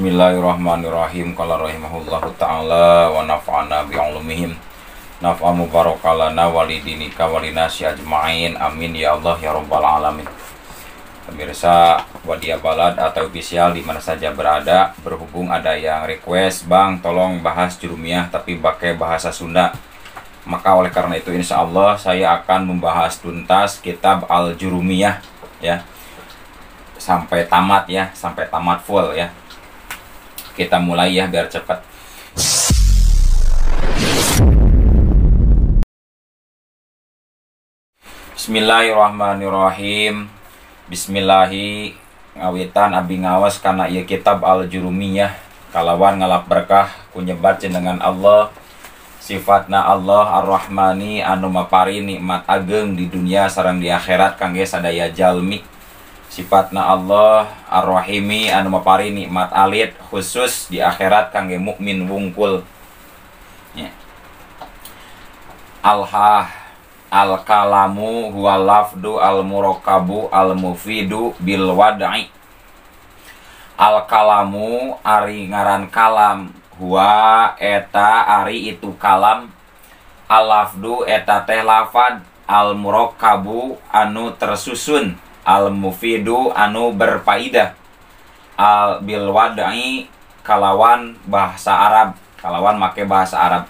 Bismillahirrahmanirrahim. Qala rahimahullahu ta'ala wa nafa'ana bi'ulumihim naf'a mubarakalana walidinika walinasi ajma'in. Amin ya Allah ya rabbal alamin. Pemirsa Wadia Balad atau official di mana saja berada, berhubung ada yang request, "Bang, tolong bahas Jurumiyah tapi pakai bahasa Sunda." Maka oleh karena itu insya Allah saya akan membahas tuntas kitab Al-Jurumiyah ya, sampai tamat ya, sampai tamat full ya. Kita mulai ya biar cepat. Bismillahirrahmanirrahim. Bismillahi ngawitan abi ngawas karena ieu kitab Al-Jurumiyah kalawan ngalap berkah kunyebat jenengan Allah. Sifatna Allah Ar-Rahmani anu mapari nikmat ageng di dunia sareng di akhirat kangge sadaya jalmi. Sifatna Allah Ar-Rahimi anu mapari nikmat alit khusus di akhirat kangge mukmin wungkul ya. Al-kalamu huwa lafdu al-murakabu al-mufidu bil wad'i. Al-kalamu ari ngaran kalam, huwa eta ari itu kalam, al-lafdu eta teh lafad, al-murakabu anu tersusun, al-mufidu anu berfaidah, al-bil wad'i kalawan bahasa Arab, kalawan make bahasa Arab.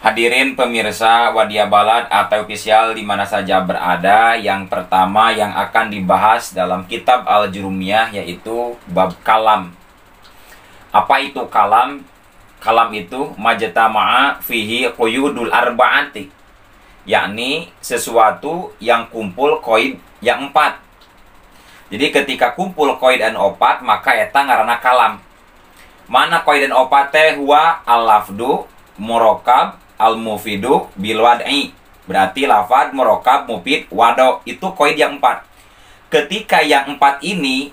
Hadirin pemirsa Wadia Balad atau official di mana saja berada, yang pertama yang akan dibahas dalam kitab Al-Jurumiyah yaitu bab kalam. Apa itu kalam? Kalam itu majtama'a fihi quyudul arba'ati, yakni sesuatu yang kumpul koid yang 4. Jadi ketika kumpul koid dan opat maka eta ngaranna kalam. Mana koid dan opat teh? Huwa al-lafdu murakab al-mufidu bil wad'i. Berarti lafad, murokab, mufid, wado. Itu koid yang 4. Ketika yang 4 ini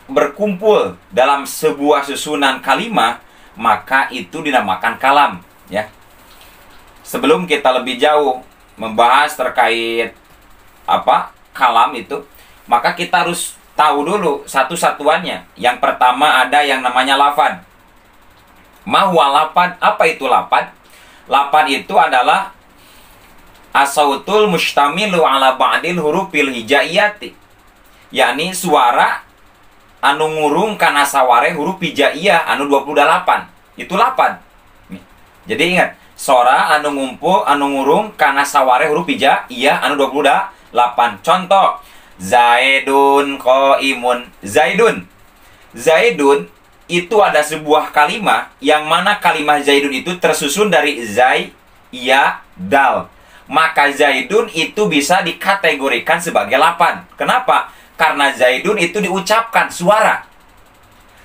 berkumpul dalam sebuah susunan kalimah, maka itu dinamakan kalam ya. Sebelum kita lebih jauh membahas terkait apa kalam itu, maka kita harus tahu dulu satu-satuannya. Yang pertama ada yang namanya lafad. Mahwa lapad, apa itu lapad? Lapad itu adalah asautul mustamilu ala ba'dil hurufil hijaiyati, yakni suara anu ngurung kana saware huruf hijaiyah anu 28. Itu lapad. Jadi ingat, suara anu ngumpul anu ngurung kana saware huruf hijaiyah anu 28. Contoh, Zaidun qaimun. Zaidun itu ada sebuah kalimah yang mana kalimah Zaidun itu tersusun dari zai, ya, dal. Maka Zaidun itu bisa dikategorikan sebagai lapad. Kenapa? Karena Zaidun itu diucapkan suara.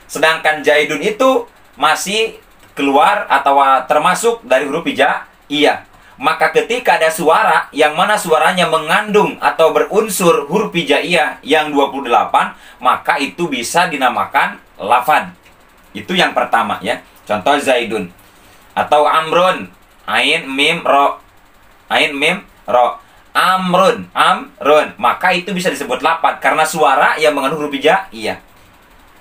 Sedangkan Zaidun itu masih keluar atau termasuk dari huruf hijaiyah. Maka ketika ada suara yang mana suaranya mengandung atau berunsur huruf hijaiyah yang 28, maka itu bisa dinamakan lafad. Itu yang pertama ya. Contoh Zaidun atau Amrun, ain mim ro, ain mim ro, amrun, maka itu bisa disebut lapad karena suara yang mengandung huruf hijaiyah.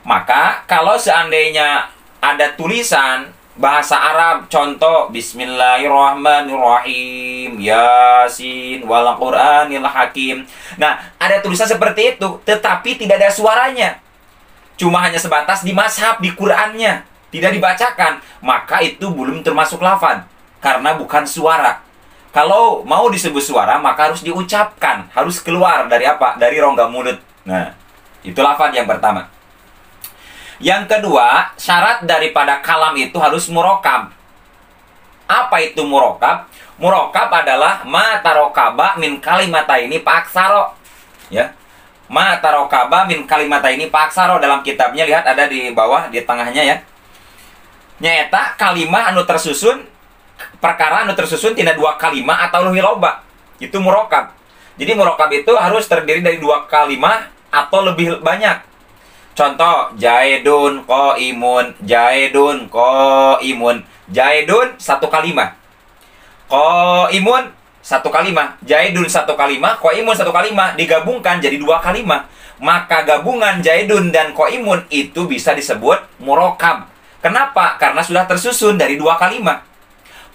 Maka kalau seandainya ada tulisan bahasa Arab, contoh Bismillahirrahmanirrahim, Yasin wal Qur'anil Hakim. Nah, ada tulisan seperti itu tetapi tidak ada suaranya, cuma hanya sebatas di mashaf, di Qur'annya, tidak dibacakan, maka itu belum termasuk lafad karena bukan suara. Kalau mau disebut suara maka harus diucapkan, harus keluar dari apa? Dari rongga mulut. Nah, itu lafad yang pertama. Yang kedua, syarat daripada kalam itu harus murokab. Apa itu murokab? Murokab adalah ma tarokaba min kalimataini paaksaro ya. Ma tarokaba min kalimataini paaksaro, dalam kitabnya lihat ada di bawah di tengahnya ya. Nyata kalimah anu tersusun, perkara anu tersusun tina 2 kalimah atau leuwih loba. Itu murokab. Jadi murokab itu harus terdiri dari 2 kalimah atau lebih banyak. Contoh, Jaidun qaimun, Jaidun qaimun. Jaidun 1 kalimah. Qaimun satu kalimat, Zaidun satu kalimat, Qaimun satu kalimat, digabungkan jadi dua kalimat. Maka gabungan Zaidun dan Qaimun itu bisa disebut murokab. Kenapa? Karena sudah tersusun dari dua kalimat.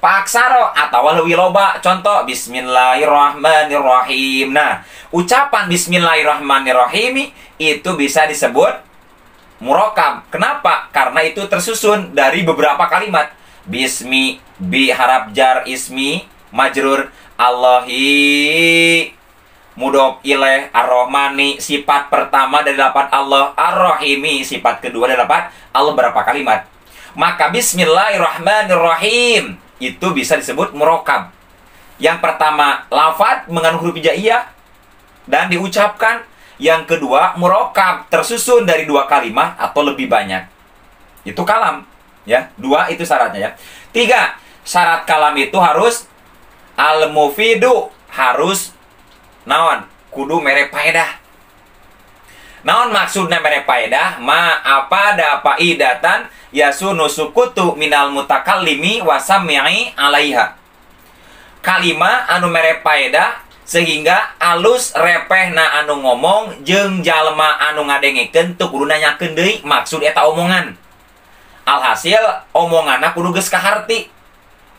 Paksaro atau lebih loba. Contoh, Bismillahirrahmanirrahim. Nah, ucapan Bismillahirrahmanirrahim itu bisa disebut murokab. Kenapa? Karena itu tersusun dari beberapa kalimat. Bismi, bi harap jar, ismi, majrur, Allahi, mudhof ilaih, ar-Rahmani, sifat pertama dari lafaz Allah, ar-Rahimi, sifat kedua dari lafaz Allah, berapa kalimat. Maka Bismillahirrahmanirrahim itu bisa disebut murokab. Yang pertama, lafaz mengandung huruf hijaiyah dan diucapkan. Yang kedua, murokab, tersusun dari dua kalimat atau lebih banyak. Itu kalam, ya. Dua itu syaratnya, ya. Tiga, syarat kalam itu harus al-mufidu, harus naon, kudu mere paedah. Naon maksudnya mere paedah? Ma apa da faidatan yasunu sukutu minal mutakallimi wa sami'i alaiha. Kalima anu mere paedah sehingga alus repehna anu ngomong jeung jalma anu ngadengikeun teu kudu nanyakeun deui maksud eta omongan. Alhasil omonganna kudu geus kaharti.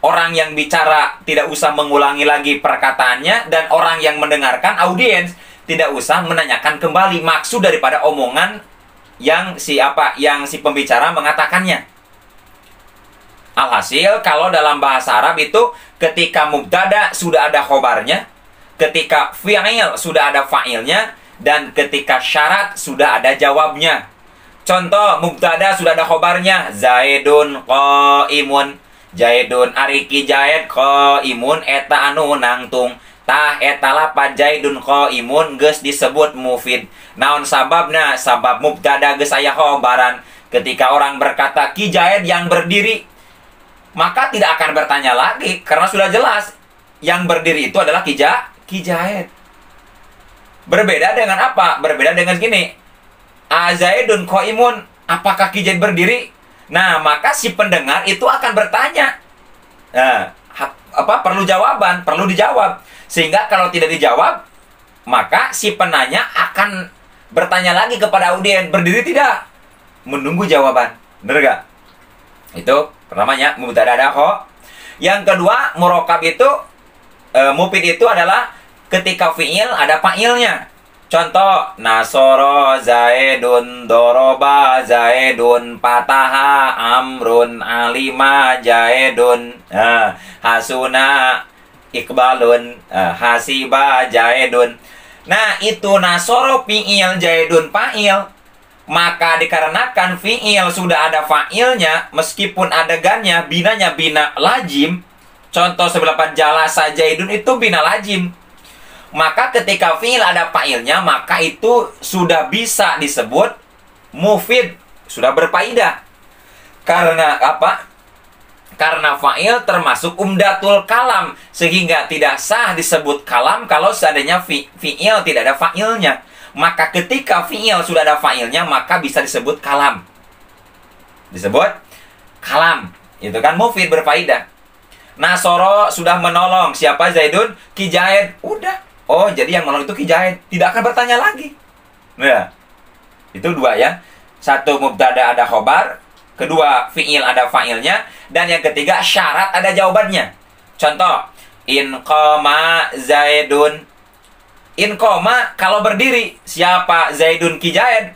Orang yang bicara tidak usah mengulangi lagi perkataannya, dan orang yang mendengarkan, audiens, tidak usah menanyakan kembali maksud daripada omongan yang si pembicara mengatakannya. Alhasil, kalau dalam bahasa Arab itu ketika mubtada sudah ada khobarnya, ketika fi'il sudah ada fa'ilnya, dan ketika syarat sudah ada jawabnya. Contoh, mubtada sudah ada khobarnya, Zaidun qaimun. Zaidun ariki Zaid qaimun eta anu nangtung. Tah eta lapan Zaidun qaimun geus disebut mufid. Naon sababna? Sabab mubtada geus aya khobaran. Ketika orang berkata Ki Zaid yang berdiri, maka tidak akan bertanya lagi karena sudah jelas yang berdiri itu adalah Ki Zaid. Berbeda dengan apa? Berbeda dengan gini. Zaidun qaimun, apakah Ki Zaid berdiri? Nah, maka si pendengar itu akan bertanya. Nah, perlu jawaban, perlu dijawab. Sehingga kalau tidak dijawab, maka si penanya akan bertanya lagi kepada audien, berdiri tidak? Menunggu jawaban. Benar gak? Itu pertamanya mubtada ada kho. Yang kedua, murokab itu mufid itu adalah ketika fi'il ada fa'ilnya. Contoh, Nasoro Zaidun, Doroba Zaidun, Pataha Amrun, Alima Zaidun, Hasuna Iqbalun, Hasiba Zaidun. Nah, itu Nasoro fi'il, Zaidun fa'il. Maka dikarenakan fi'il sudah ada fa'ilnya, meskipun adegannya binanya bina lazim. Contoh sebelah jalasa Zaidun itu bina lazim. Maka ketika fi'il ada fa'ilnya, maka itu sudah bisa disebut mufid, sudah berfaedah. Karena apa? Karena fa'il termasuk umdatul kalam, sehingga tidak sah disebut kalam kalau seandainya fi'il tidak ada fa'ilnya. Maka ketika fi'il sudah ada fa'ilnya, maka bisa disebut kalam. Disebut kalam. Itu kan mufid, berfaedah. Nasoro sudah menolong. Siapa? Zaidun? Ki Zaid. Udah. Oh, jadi yang menolong itu Ki Zaid. Tidak akan bertanya lagi. Nah, itu dua ya. Satu, mubtada ada khobar. Kedua, fi'il ada fa'ilnya. Dan yang ketiga, syarat ada jawabannya. Contoh, in qama Zaidun. In qama, kalau berdiri. Siapa? Zaidun Ki Zaid.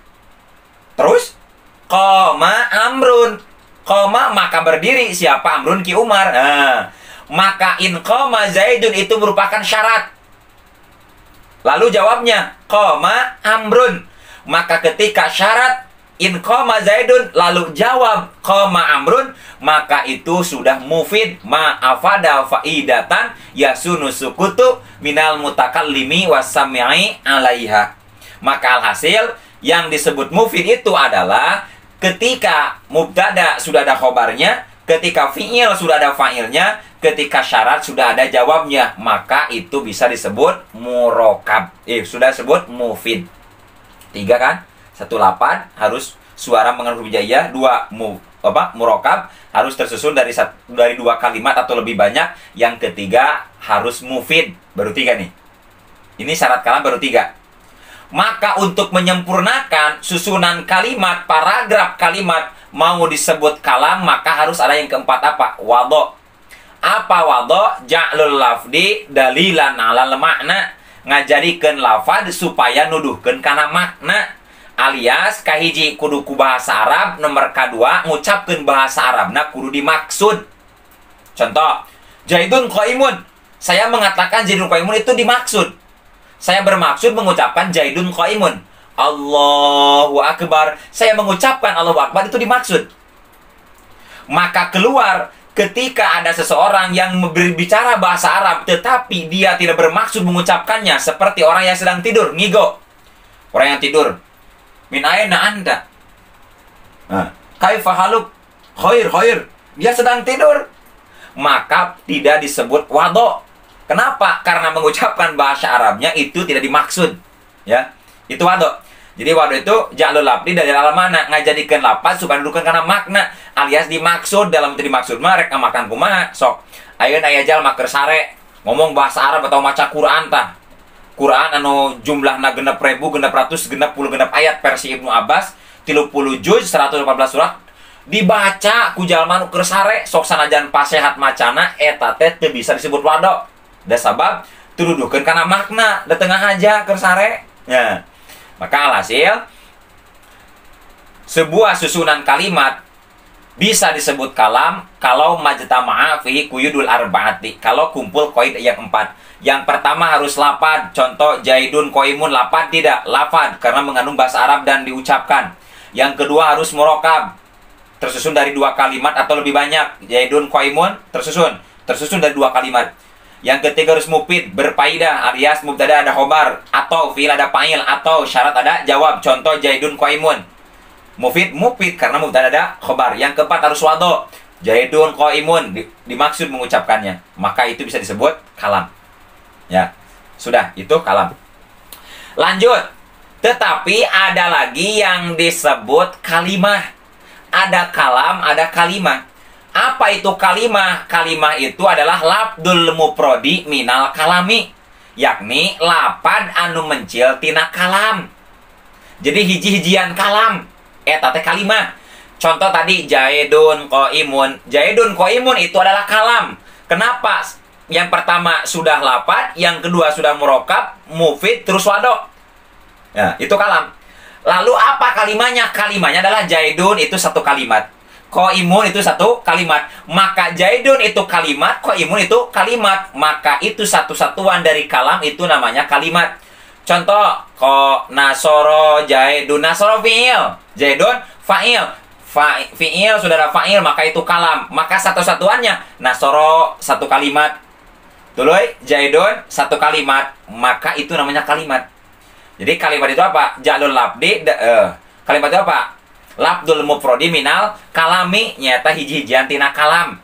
Terus, qama Amrun. Qama, maka berdiri. Siapa? Amrun Ki Umar. Nah, maka in qama Zaidun itu merupakan syarat. Lalu jawabnya, qama Amrun. Maka ketika syarat in qama Zaidun, lalu jawab qama Amrun, maka itu sudah mufid, ma'afada faidatan yasunu sukutu minal mutakallimi wasami'i alaiha. Maka alhasil yang disebut mufid itu adalah ketika mubtada sudah ada khobarnya, ketika fi'il sudah ada fa'ilnya, ketika syarat sudah ada jawabnya, maka itu bisa disebut murokab. Sudah disebut mufid. 3 kan? 1 lapan harus suara mengandung huruf hijaiyah. 2 murokab harus tersusun dari dua kalimat atau lebih banyak. Yang ketiga harus mufid, baru 3 nih. Ini syarat kalam baru 3. Maka untuk menyempurnakan susunan kalimat, paragraf kalimat mau disebut kalam, maka harus ada yang keempat apa? Wadho. Apa wadho? Ja'lul lafdi dalilan alal makna. Ngajadikeun lafad supaya nuduhkeun kana makna. Alias kahiji kudu ku bahasa Arab, nomor kedua ngucapkeun bahasa Arabna kudu dimaksud. Contoh, Zaidun qaimun. Saya mengatakan Zaidun qaimun itu dimaksud. Saya bermaksud mengucapkan Zaidun qaimun. Allahu Akbar. Saya mengucapkan Allahu Akbar itu dimaksud. Maka keluar ketika ada seseorang yang berbicara bahasa Arab tetapi dia tidak bermaksud mengucapkannya, seperti orang yang sedang tidur, ngigo. Orang yang tidur. Min aina anta? Kaifa haluk? Khair. Dia sedang tidur. Maka tidak disebut wadho. Kenapa? Karena mengucapkan bahasa Arabnya itu tidak dimaksud. Ya, itu wadho. Jadi wadho itu ja'lul lafdi dari alam mana, ngajadikeun lafaz supaya nuduhkeun kana makna, alias dimaksud. Dalam itu dimaksud mah rek makan kumaha sok. Ayeuna aya jalma keur sare ngomong bahasa Arab atau maca Quran tah. Quran anu jumlahna 6.000, 600, 60 ayat versi Ibnu Abbas, 30 juz, 114 surat dibaca ku jalma nu keur sare, sok sanajan pasehat macana eta teh teu bisa disebut wadho. Da sabab tuduhkeun kana makna da tengah aja keur sare. Ya. Maka alhasil sebuah susunan kalimat bisa disebut kalam kalau majtama'a fihi quyudul arba'ati. Kalau kumpul qaid yang 4. Yang pertama harus lafad. Contoh Zaidun qaimun, lafad tidak? Lafad karena mengandung bahasa Arab dan diucapkan. Yang kedua harus murokab, tersusun dari 2 kalimat atau lebih banyak. Zaidun qaimun tersusun dari 2 kalimat. Yang ketiga harus mufid, berfaedah, alias mubtada ada khobar, atau fi'il ada fa'il, atau syarat ada jawab. Contoh Zaidun qaimun. Mufid karena mubtada ada khobar. Yang keempat harus wadho. Zaidun qaimun dimaksud mengucapkannya. Maka itu bisa disebut kalam. Ya. Sudah, itu kalam. Lanjut. Tetapi ada lagi yang disebut kalimah. Ada kalam, ada kalimah. Apa itu kalimah? Kalimah itu adalah lafdul mufrodi minal kalami, yakni lapad anu mencil tina kalam. Jadi hiji-hijian kalam eta teh kalimah. Contoh tadi Zaidun qaimun. Zaidun qaimun itu adalah kalam. Kenapa? Yang pertama sudah lapad, yang kedua sudah murokab, mufid, terus wadho. Ya, itu kalam. Lalu apa kalimahnya? Kalimahnya adalah Zaidun itu satu kalimat, qaimun itu satu kalimat. Maka Zaidun itu kalimat, qaimun itu kalimat. Maka itu satu-satuan dari kalam, itu namanya kalimat. Contoh, nasoro Zaidun. Nasoro fi'il, Zaidun fa'il. Fi'il sudah ada fa'il, maka itu kalam. Maka satu-satuannya nasoro satu kalimat, tuluy Zaidun satu kalimat, maka itu namanya kalimat. Jadi kalimat itu apa? Ja'lul lafdi. Kalimat itu apa? Lafdul mufrodi minal kalami, nyata hiji-hijian tina kalam.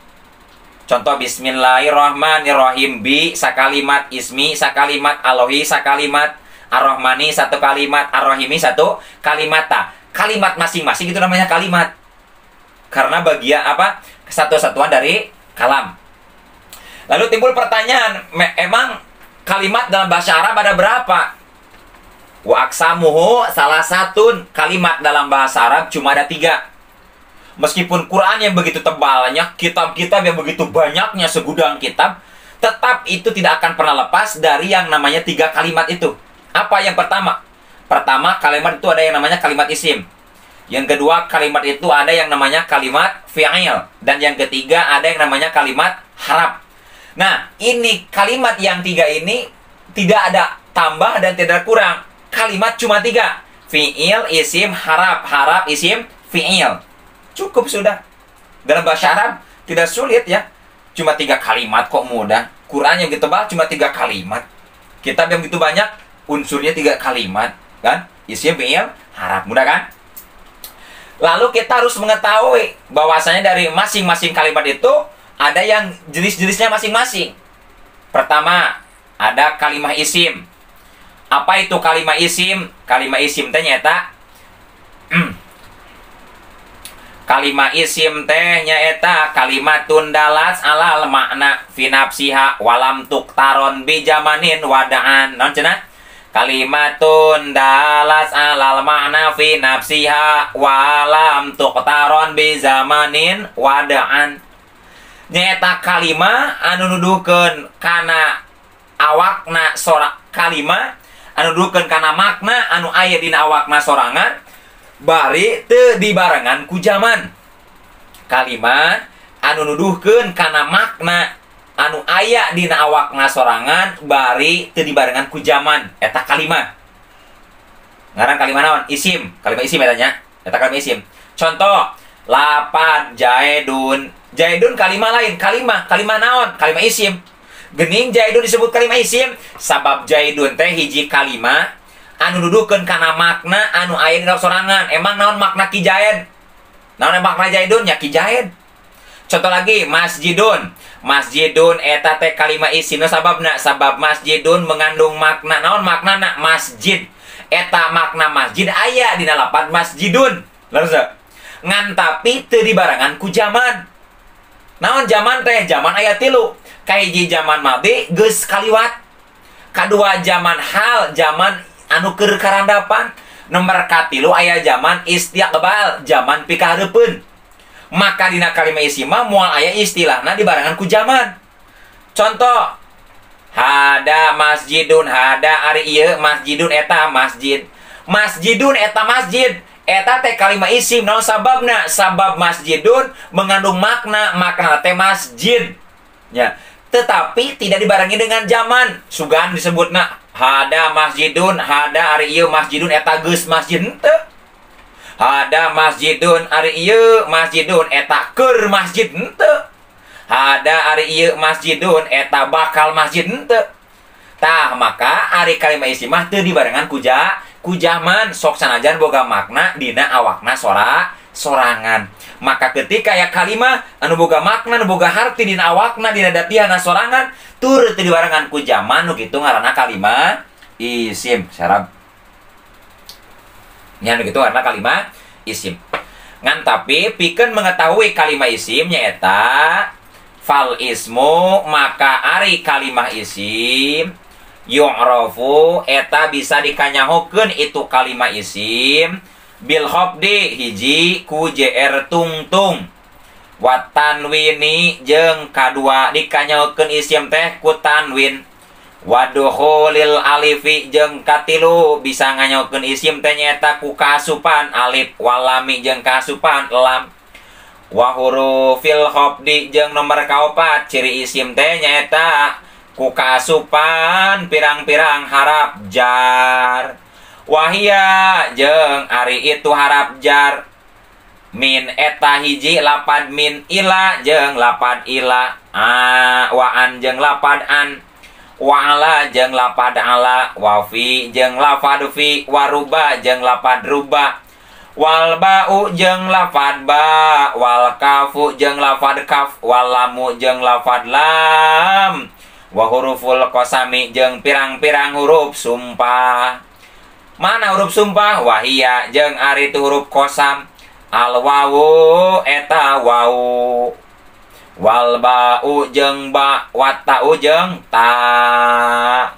Contoh bismillahirrahmanirrahim. Bi sakalimat, ismi sakalimat, Allahi sakalimat, ar-rahmani satu kalimat, ar-rahimi satu kalimat. Kalimat masing-masing itu namanya kalimat. Karena bagian apa? Kesatu-satuan dari kalam. Lalu timbul pertanyaan, emang kalimat dalam bahasa Arab ada berapa? Wa aksamuhu salah satu kalimat dalam bahasa Arab cuma ada 3. Meskipun Quran yang begitu tebalnya, kitab-kitab yang begitu banyaknya, segudang kitab, tetap itu tidak akan pernah lepas dari yang namanya 3 kalimat itu. Apa yang pertama? Pertama, kalimat itu ada yang namanya kalimat isim. Yang kedua, kalimat itu ada yang namanya kalimat fi'il. Dan yang ketiga, ada yang namanya kalimat harap. Nah, ini kalimat yang 3 ini tidak ada tambah dan tidak kurang. Kalimat cuma 3. Fi'il, isim, harap. Harap, isim, fi'il. Cukup sudah. Dalam bahasa Arab tidak sulit ya. Cuma 3 kalimat kok mudah. Quran yang gitu tebal cuma 3 kalimat. Kitab yang gitu banyak unsurnya 3 kalimat. Kan? Isim, fi'il, harap. Mudah kan? Lalu kita harus mengetahui bahwasanya dari masing-masing kalimat itu ada yang jenis-jenisnya masing-masing. Pertama, ada kalimah isim. Apa itu kalimah isim? Kalimah isim ternyata Kalima isim teh nyaeta kalimatun dalas alal makna fi nafsiha walam tuktaron bi jamanin wada'an. Naon cenah? Kalimatun dalas alal makna fi nafsiha walam tuktaron bi zamanin wada'an. Nyaeta kalima anu nuduhkeun kana awakna kalima anu nuduhkeun kana makna anu aya dina awakna sorangan bari teu dibarengan ku zaman. Kalima anu nuduhkeun kana makna anu aya dina awakna sorangan bari teu dibarengan ku zaman, eta kalima. Ngaran kalima naon? Isim. Kalima isim eta nya. Eta kalima isim. Contoh, lapad jaidun. Jaidun kalima lain, kalima naon? Kalima isim. Geuning jaidun disebut kalima isim sabab jaidun teh hiji kalima anu nuduhkeun kana makna anu aya dina sorangan. Emang naon makna ki jaid? Naon makna jaidun? Ya ki jaid. Contoh lagi, masjidun. Masjidun eta teh kalima isim sababna sabab masjidun mengandung makna. Naon maknana? Masjid. Eta makna masjid aya dina lapad masjidun. Leres ngan tapi teu dibarengan ku zaman. Naon zaman teh? Zaman aya 3. Kahiji zaman madi geus kaliwat. Kadua zaman hal, zaman anu keur karandapan. Nomor katilu aya zaman istiqbal, zaman pikahareupeun. Maka dina kalima isim mah moal aya istilahna dibarengan ku zaman. Contoh, hada masjidun, hada ari ieu masjidun eta masjid. Masjidun eta masjid. Eta teh kalima isim naon sababna? Sabab masjidun mengandung makna teh masjid. Ya, tetapi tidak dibarengi dengan zaman. Sugan disebutna hada masjidun, hada ari ieu masjidun eta geus masjid henteu. Hada masjidun ari ieu masjidun eta keur masjid henteu. Hada ari ieu masjidun eta bakal masjid henteu. Tah maka ari kalima isim mah teu dibarengan ku zaman, sok sanajan boga makna dina awakna sorangan. Maka ketika aya kalimah anu boga makna anu boga harti dina awakna dina datihana sorangan tur teu dibarengan ku zaman nu kitu ngaranna kalimah isim. Sarab nya nu kitu ngaranna kalimah isim. Ngan tapi pikeun mengetahui kalimah isim nyaeta fal ismu, maka ari kalimah isim yu'rafu eta bisa dikanyahokeun itu kalimah isim bil khafdi hiji ku jr tungtung wa tanwini jeung kadua dikanyahokeun isim teh ku tanwin wa dukhulil alifi jeung katilu bisa nganyahokeun isim teh nyaeta ku kaasupan alif walami jeung kaasupan lam wa hurufil khafdi jeung nomor kaopat ciri isim teh nyaeta ku kaasupan pirang-pirang harap jar. Wahia jeung ari itu harap jar min eta hiji lapad min ila jeung lapad ila waan jeung lapad an wa'ala jeung lapad ala wafi jeung lapad fi waruba jeung lapad ruba wal ba'u jeung lapad ba wal kafu jeung lapad kaf wal lamu jeung lapad lam wa huruful qasami jeung pirang-pirang huruf sumpah. Mana huruf sumpah? Wahia jeung ari tu huruf qasam. Al wawu eta wawu. Wal ba'u jeung ba, wat ta'u jeung ta.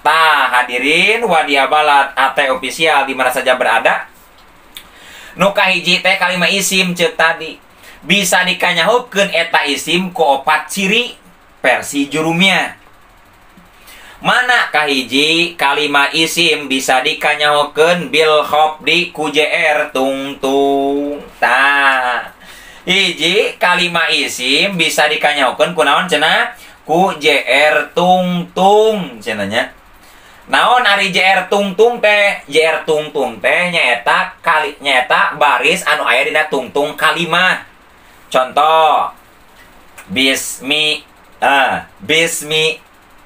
Hadirin wadia balad ate official di mana saja berada. Nu kahiji teh kalimah isim ceuk tadi. Bisa dikanyahokeun eta isim ku opat ciri versi jurumnya. Mana kahiji kalimah isim bisa dikanyahokeun bil khafdi ku jr tungtung. Tah. Hiji kalimah isim bisa dikanyahokeun ku naon cenah? Ku jr tungtung cenahnya. Naon ari jr tungtung teh? Jr tungtung teh nyaeta baris anu aya dina tungtung kalimah. Contoh bismi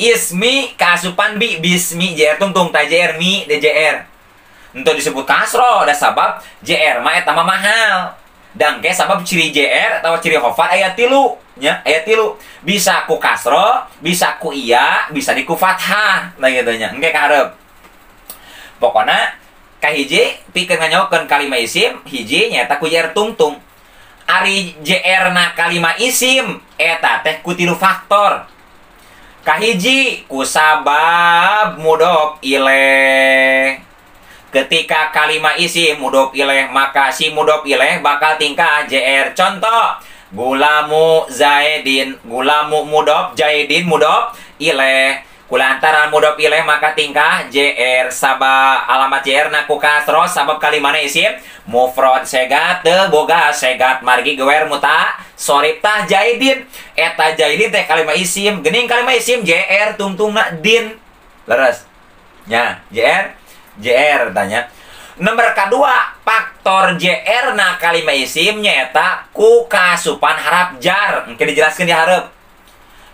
ismi kaasupan bismi jr tungtung ta jr mi djr untuk disebut kasro da sabab jr mah eta mah mahal dangke sabab ciri jr atau ciri khafat aya 3 nya aya 3 bisa ku kasro bisa ku iya bisa di ku fathah nah gitu nya engke kaharep pokona kahiji pikeun nganyaokeun kalimah isim hiji nyaeta ku jr tungtung Ari JR na kalima isim eta teh ku tilu faktor. Kahiji kusabab mudhof ilaih. Ketika kalima isim mudhof ilaih maka si mudhof ilaih bakal tingkah JR. Contoh gulamu Zaidin, gulamu mudhof, Zaidin mudhof ilaih. Kulantaran mudhof ilaih maka tingkah JR. Sabab alamat JR na ku kasroh sabab kalimana isim mufrad segat teu boga segat margi gewer muta sorib tah Zaidin. Eta Zaidin teh kalima isim, geuning kalima isim JR tungtungna din. Leres nya JR tanya. Nomor kedua, faktor JR na kalima isim nyaeta ku kasupan harap jar. Engke dijelaskeun di hareup.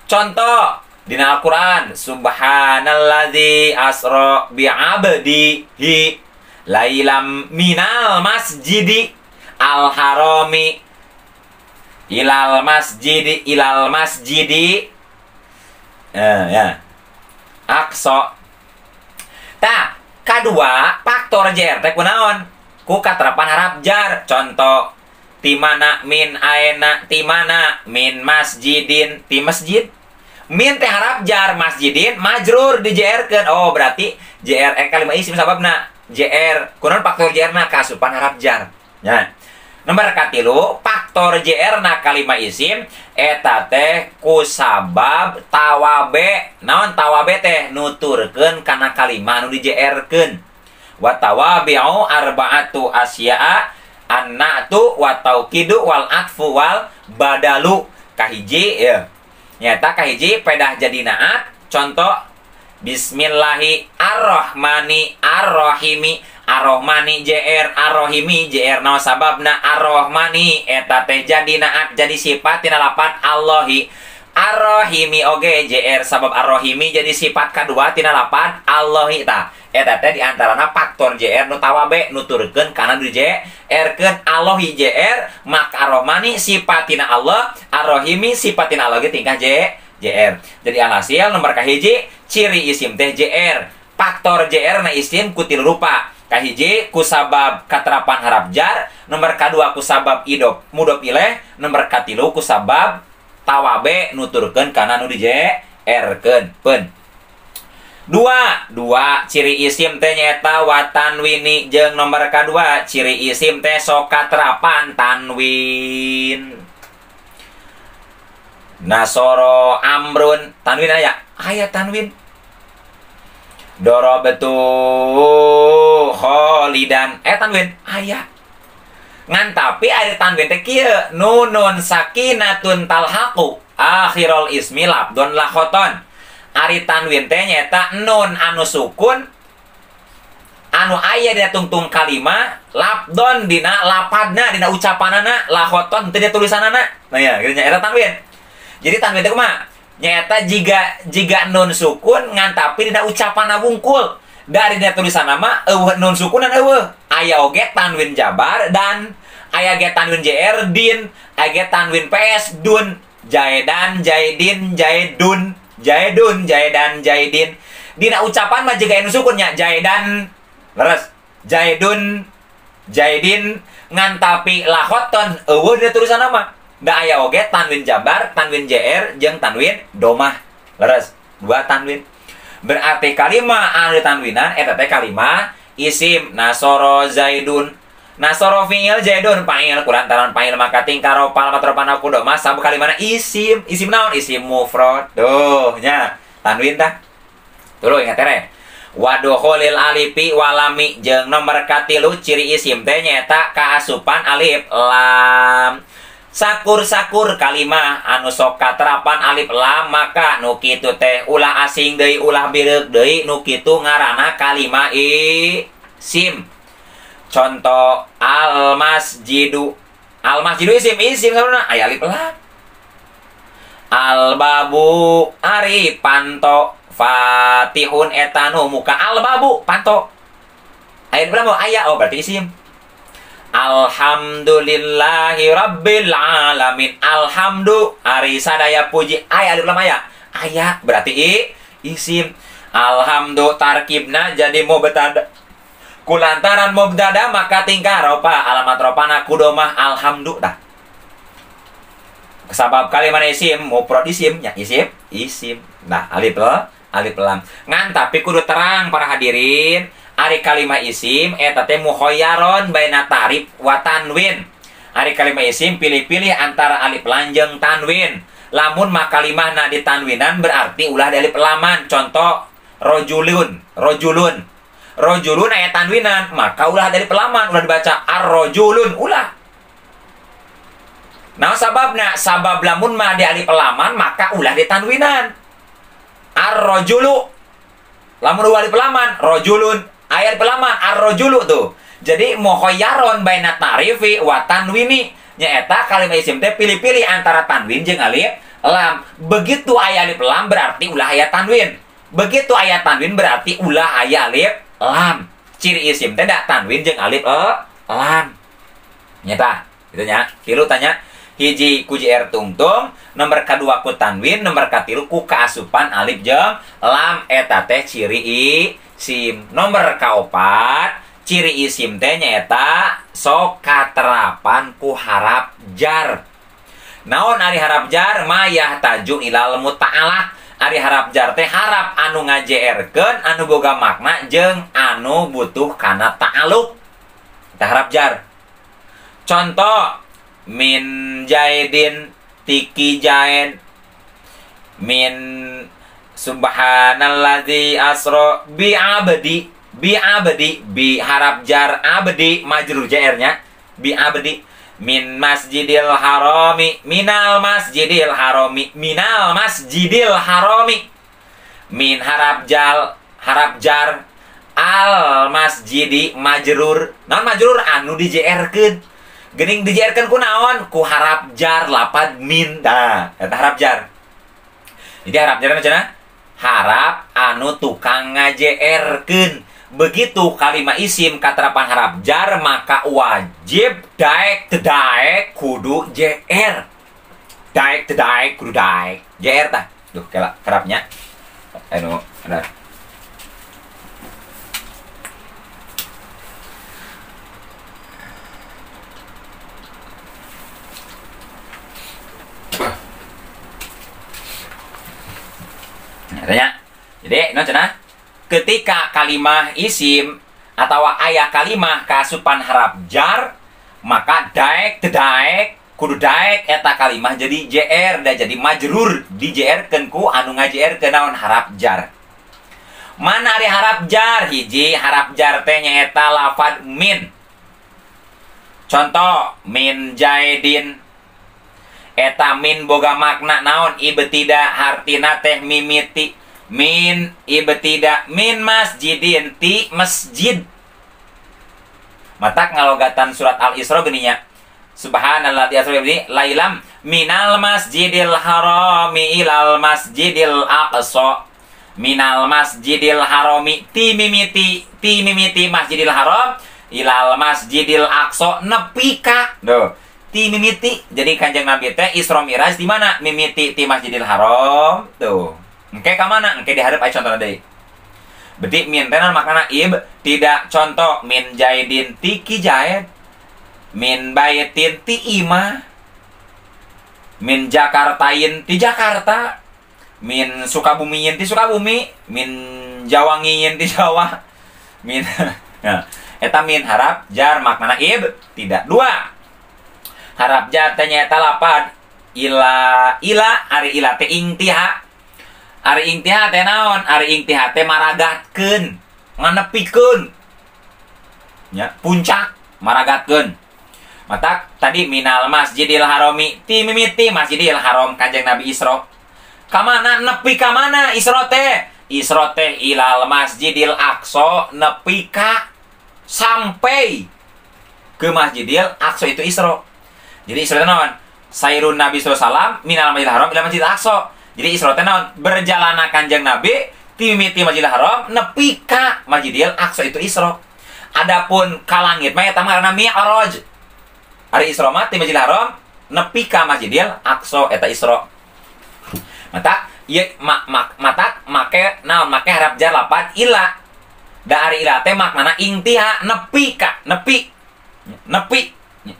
Contoh dina Al-Qur'an, subhanalladzi asra bi'abdihi lailam minal masjidi al-harami ilal masjidi ya aqsa. Tah, kedua faktor JR teh kunaon? Ku katrapan harap jar. Contoh ti mana min aena, ti mana min masjidin, ti masjid. Min teh harap jar, masjidin majrur di JR-keun. Oh, berarti JR kalima isim sababna JR. Kunaon faktor JR na kasupan harap jar. Nya. Nomor katilu, faktor JR na kalima isim eta teh ku sabab tawabe. Naon tawabe teh? Nuturkeun kana kalima anu di JR-keun. Wa tawabi'u arba'atu asya'a annatu wa tauqidu wal atfu wal badalu. Kahiji ya. Nyata kahiji pedah jadi naat. Contoh bismillahi arrohmani arrohimi. Arrohmani JR, arrohimi JR. No sababna arrohmani eta teh jadi naat jadi sifat tina lapat Allahi. Arrohimi oge JR sabab arrohimi jadi sifat kedua tina lapat Allahi ta. Eta teh diantarana faktor JR nu tawabe nuturkeun kana di JR-keun Allahi JR maka arrohmani sifatina Allah, arrohimi sifatina Allah ge tingkah JR. Jadi alhasil nomor kahiji ciri isim teh JR. Faktor JR na isim ku tilu rupa. Kahiji kusabab katrapan harap jar, nomor kedua kusabab idop mudhof ilaih, nomor katilu kusabab tawabe nuturkeun kana nu di JR-keun. Pun dua ciri isim teh nyaeta wa tanwini jeung nomor kedua ciri isim teh sok katrapan tanwin. Nasoro amrun tanwin aya tanwin. Dorobatu kholidan tanwin aya. Ngan tapi ada tanwin teh kieu nunun sakinatun talhaqu akhirul ismi labdon lakhoton. Ari tanwin teh nyaeta nun anu sukun anu aya dina tungtung kalima labdon dina lapadna dina ucapanana lakhoton teu dina tulisanana. Nah ya kitu nyaeta tanwin. Jadi tanwin teh kumaha? Nyaeta jiga nun sukun ngan tapi dina ucapanna wungkul. Dari dina tulisanna mah eueuh nun sukunan eueuh. Aya oge tanwin jabar dan aya ge tanwin JR din, aya ge tanwin PS dun, jaedan, jaedin, jaedun. Jaedun, jaedan, jaedin. Dina ucapan mah jiga anu sukunnya jaedan, leres. Jaedun, jaedin ngan tapi lahoton eueuh dina tulisanna mah. Da aya oge tanwin jabar, tanwin JR jeung tanwin domah. Leres. Dua tanwin. Berarti kalima anu tanwinan eta teh kalima isim. Nasoro Zaidun. Nasoro fi'il Zaidun fa'il kulantaran fa'il maka tingkah ropa alamat ropana ku domah sabab kalimana isim. Isim naon? Isim mufrad. Tuh nya tanwin tah. Tuluy ingat teh. Wadukhulil alifi walami jeung nomor katilu ciri isim teh nyaeta kaasupan alif lam. Sakur-sakur kalimah anu sok katrapan alif lam maka nu kitu teh ulah asing deui ulah bireuk deui nu kitu ngaranna kalimah isim. Contoh al-masjidu. Al-masjidu isim sabuna aya alif lam. Al-babu ari panto fatihun etanu muka al-babu panto. Aya berapa aya? Oh berarti isim. Alhamdulillahi rabbil alamin. Alhamdu ari sadaya puji aya alif lam aya. Aya berarti isim. Alhamdu tarkibna jadi mubtada. Kulantaran mubtada maka tingkah ropa alamat ropana kudomah alhamdu dah. Sabab kalimat isim mufrad isim nya isim. Nah, alif lam. Ngan tapi kudu terang para hadirin, ari kalimat isim eta teh mukhayyaron baina ta'rif wa tanwin. Ari kalimat isim pilih-pilih antara alif lam jeung tanwin. Lamun mah kalimahna di tanwinan berarti ulah di alif laman. Contoh rojulun aya tanwinan, maka ulah dari pelaman, ulah dibaca ar-rojulun, ulah. Nah, sababna, sabab lamun mah di alif pelaman, maka ulah di tanwinan. Ar-rojulu, lamun ulah di pelaman, rojulun, aya di pelaman, ar-rojulu tuh. Jadi mukhayyaron baina ta'rifi wa tanwini. Nyaeta kalimat isim teh pilih-pilih antara tanwin jeung alif lam. Begitu aya alif lam berarti ulah aya tanwin. Begitu aya tanwin berarti ulah aya alif lam. Ciri isim teh da tanwin jeung alif lam. Nyata, gitu nya. Tilu tanya, hiji ku JR tungtung, nomor kedua ku tanwin, nomor katilu ku kaasupan alif jeung lam. Eta teh ciri isim. Nomor kaopat, ciri isim teh nyaeta sok katerapan ku harap jar. Naon ari harap jar? Mayah taju ilal muta'alaq. Ari harap jar teh harap anu ngajeerkeun anu boga makna jeung anu butuh kana ta'alluq. Tah harap jar. Contoh min jaidin tiki jaid, min subhanalladzi asra bi abdi, bi harap jar abdi majrur jar-nya bi abdi. Min masjidil harami, minal masjidil harami, minal masjidil harami. Min harap jar al masjidi majrur. Naon majrur? Anu dijerkeun. Geuning dijerkeun ku naon? Ku harap jar lapad min. Nah, eta harap jar. Jadi harap jar cenah harap anu tukang ngajerkeun. Begitu kalimat isim katerapan harap jar, maka wajib daek tedaek kudu JR. Daek tedaek kudu daek JR tah. Duh, kela kerapnya. Anu, ada. Tanya. Jadi, no cenah. Ketika kalimah isim atau ayat kalimah kasupan harap jar, maka daek tedaek kudu daek eta kalimah jadi JR dan jadi majrur di JR-keun ku anu ngaJR-keun naon harap jar. Mana ari harap jar? Hiji harap jar teh nyaeta lafad min. Contoh min jaidin, eta min boga makna naon? Ibtida, hartina teh mimiti. Min ibtida min masjidin ti masjid. Matak ngalogatan surat Al-Isra geuning nya. Subhanalladzi asra bi lailam minal masjidil harami ilal masjidil aqsa. Minal masjidil harami ti mimiti masjidil haram ilal masjidil aqsa nepi ka. Duh, ti mimiti. Jadi Kanjeng Nabi teh Isra Mi'raj di mana? Mimiti ti masjidil haram. Tuh. Engke ka mana? Engke diharap aya contohna deui. Berarti min teh makna ib tidak. Contoh min jaidin ti ki jaid, min baitin ti imah, min jakartain ti Jakarta, min sukabumiin ti Sukabumi, min jawangiin ti Jawa, min nah, eta min harap jar makna ib tidak. Dua harap jar teh nyaeta lapad ila ari ila teh ingtiha. Ari ingtiha teh naon? Ari ingtiha teh maragatkeun, nganepikeun. Ya, puncak maragatkeun. Matak tadi minal masjidil harami ti mimiti masjidil haram Kanjeng Nabi Isra. Ka mana nepi ka mana Isra teh? Isra teh ilal masjidil aqsa nepi ka sampai ke masjidil aqsa itu Isra. Jadi Isra teh naon? Sairun Nabi sallallahu alaihi wasallam minal masjidil haram ila masjidil aqsa. Jadi Isra teh naon? Berjalan Kanjeng Nabi ti mimiti Masjidil Haram nepi ka Masjidil Aqsa itu Isra. Adapun ka langit mah eta mah Mi'raj. Ari Isra mah ti Masjidil Haram nepi ka Masjidil Aqsa eta Isra. Mata ieu mata make naon? Make harap jar lapad ila. Da ari ila teh maknana ingtiha nepi ka, nepi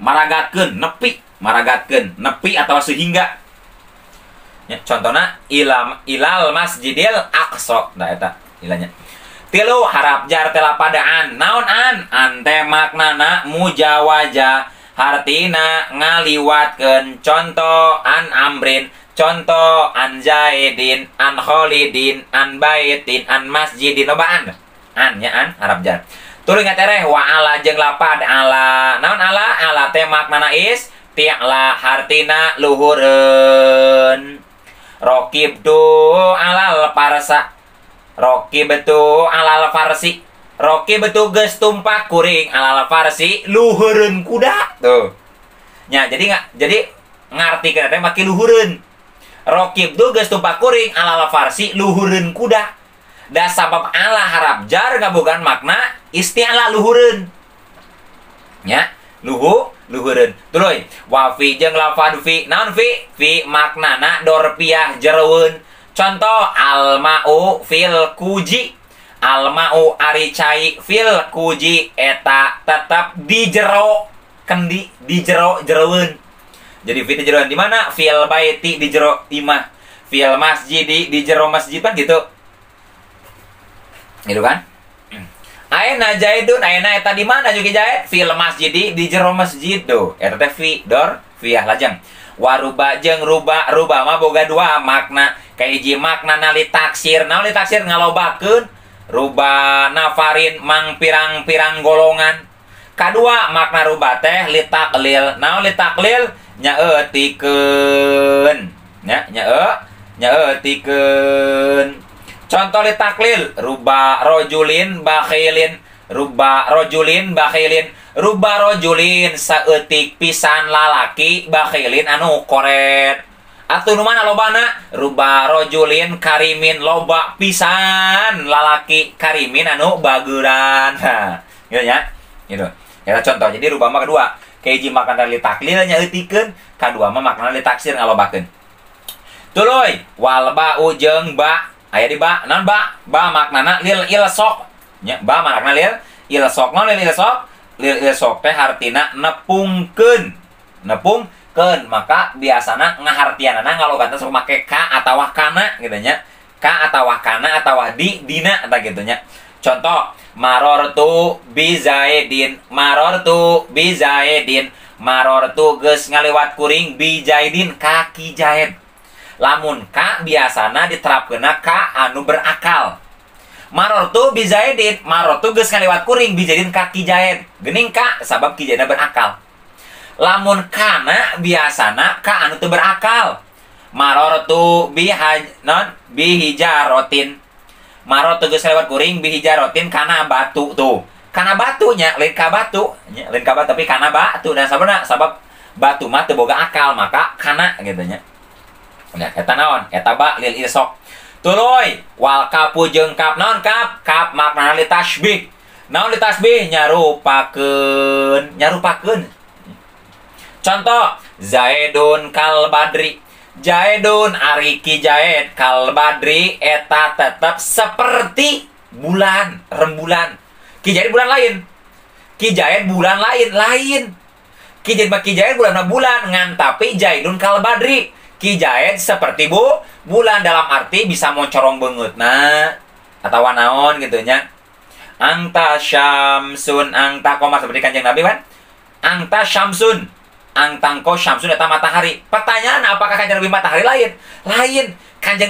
maragakeun nepi. maragatkeun nepi atawa sehingga. Ya, contohna ilal masjidil aqsa, da eta ilahnya. 3 harap jar teh lapadaan. Naon an teh maknana mujawajah, hartina ngaliwatkeun. Contoh an amrin, contoh an zaidin, an khalidin, an baitin, an masjidin. Loba an nya an harap jar. Tuluy ngatereh wa ala jeung lapad ala. Naon ala teh maknana isti'la, hartina luhureun. Raqibtu alal farsa, raqibtu alal farsi, raqibtu geus tumpak kuring alal farsi luhureun kuda. Tuh nya jadi ngartikeun teh make luhureun. Raqibtu geus tumpak kuring alal farsi luhureun kuda. Da sabab ala harap jar ngabogaan makna isti'la luhureun. Nya, luhureun. Tuluy, wa fi jeung lafad fi. Naon fi? Fi maknana dorpiah jereun. Contoh almau fil kuji. Almau ari cai fil kuji eta tetap di jero kendi, di jero jereun. Jadi fi di jeroan di mana? Fil baiti di jero imah. Fil masjidi di jero masjid kan gitu. Gitu kan? Ayeuna Zaidun, ayeuna eta di mana juga Zaid? Fil masjidi di jero masjid tuh. Eta teh fi dor fiyah lajeng. Waruba jeung ruba mah boga 2 makna. Kahiji maknana li taksir. Naon li taksir ngalobakeun? Ruba nafarin mang pirang-pirang golongan. Kadua makna ruba teh li taklil. Naon li taklil? Nyaeutikeun. Nyaeutikeun. Contoh li taklil, ruba rojulin bakhilin, ruba rojulin bakhilin, ruba rojulin saeutik pisan lalaki bakhilin anu koret. Atuh nu mana lobana? Ruba rojulin karimin, loba pisan lalaki karimin anu bageuran. Nah, gitu nya. Gitu. Ya contoh. Jadi ruba mah kedua, kahiji makna li taklil nyaeutikeun, kadua mah makna li taksir ngalobakeun. Tuluy, wal ba'u jeung ba. Aya di ba, naon ba? Ba maknana lil ilsok. Nya, ba maknana lil ilsok. Naon lil ilsok? Lil ilsok teh hartina nepungkeun. Nepungkeun, maka biasana ngahartianana ngalogatna sok make ka atawa kana gitu nya. Ka atawa kana atawa dina eta gitu nya. Contoh, marortu bi Zaidin, marortu bi Zaidin, marortu geus ngaliwat kuring bi Zaidin kaki Zaid. Lamun ka biasana diterapkeuna ka anu berakal. Marortu bi Zaidin, marortu geus ngaliwat kuring bi Zaidin kaki Zaid. Geuning ka sabab ki Zaidna berakal. Lamun kana biasana ka anu teu berakal. Marortu bi hijarotin. Marortu geus ngaliwat kuring bi hijarotin kana batu tuh. Kana batunya lain ka batu, nya lain ka batu tapi kana batu. Dan sabeuna sabab batu mah teu boga akal, maka kana gitu nya. Nah, eta naon? Eta ba lil ilsok. Tuluy, wal kapu jeung kap. Naon kap? Kap maknana li tasbih. Naon li tasbih? Nyarupakeun. Contoh, Zaidun kal badri. Zaidun ari ki Zaid kal badri eta tetep seperti bulan, rembulan. Ki Zaid bulan lain. Ki Zaid bulan lain. Ki Zaid bulan ngan tapi Zaidun kal badri. Ki Zaid seperti bulan dalam arti bisa moncorong beungeutna atawa naon gitu nya. Angta syamsun, angta koma seperti Kanjeng Nabi kan? Angta syamsun, angtangko syamsun eta matahari. Pertanyaan, apakah Kanjeng Nabi matahari lain? Lain. Kanjeng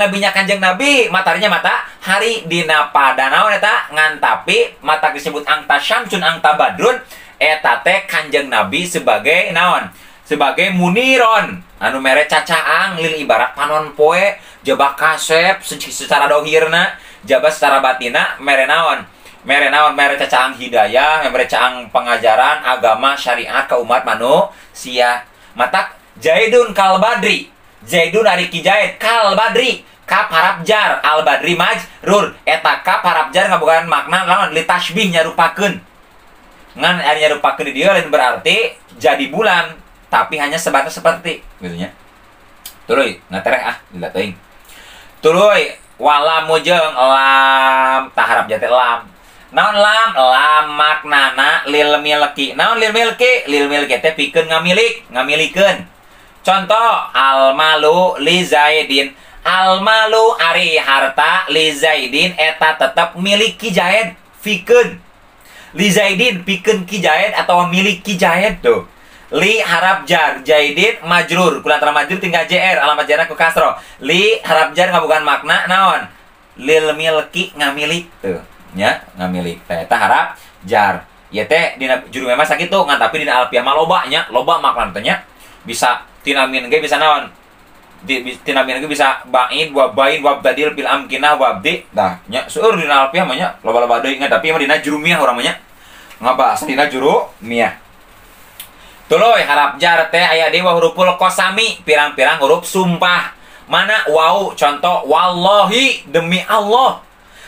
Nabi mataharinya matahari dina pada naon eta ngan tapi mata disebut angta syamsun, angta badrun eta teh Kanjeng Nabi sebagai naon? Sebagai muniron anu mere cacaang lil ibarat panon poe jaba kasep secara dohirna jaba secara batina mere naon mere cacaang hidayah mere cacaang pengajaran agama syariat ka umat manusia. Matak Zaidun kal badri, Zaidun ari ki Zaid kal badri, kap harap jar al badri majrur eta kap harap jar ngabogaan makna naon li tasbih nyarupakeun ngan ari nyarupakeun di dieu lain berarti jadi bulan tapi hanya sebatas seperti gitu nya. Tuluy ngatereh lila teuing. Tuluy walamu jeung lam taharap jate lam. Naon lam maknana lil milki. Naon lil milki? Lil milki teh pikeun ngamilikeun. Contoh al malu li Zaidin. Al malu ari harta li Zaidin eta tetep milik Ki Zaid. Pikeun li Zaidin pikeun Ki Zaid atau milik Ki Zaid tuh. Li harap jar Zaidin majrur kulantara majrur tinggal jr alamat jarna ku kasro. Li harap jar ngabogaan makna naon? Lil milki ngamilik tuh. Nya ngamilik teh eta harap jar ya teh dina juru memang sakitu ngan tapi dina alfiah mah loba nya loba makna teh nya bisa tina min ge bisa naon tina min ge bisa bain wa bain wa badil bil amkinah wa abdi dah nya seueur dina alfiah mah nya loba-loba deui ngan tapi mah dina juru miah urang mah nya ngabahas dina juru miah tuluy harap jar teh aya di huruful qasami pirang-pirang huruf sumpah mana wau contoh wallahi demi Allah.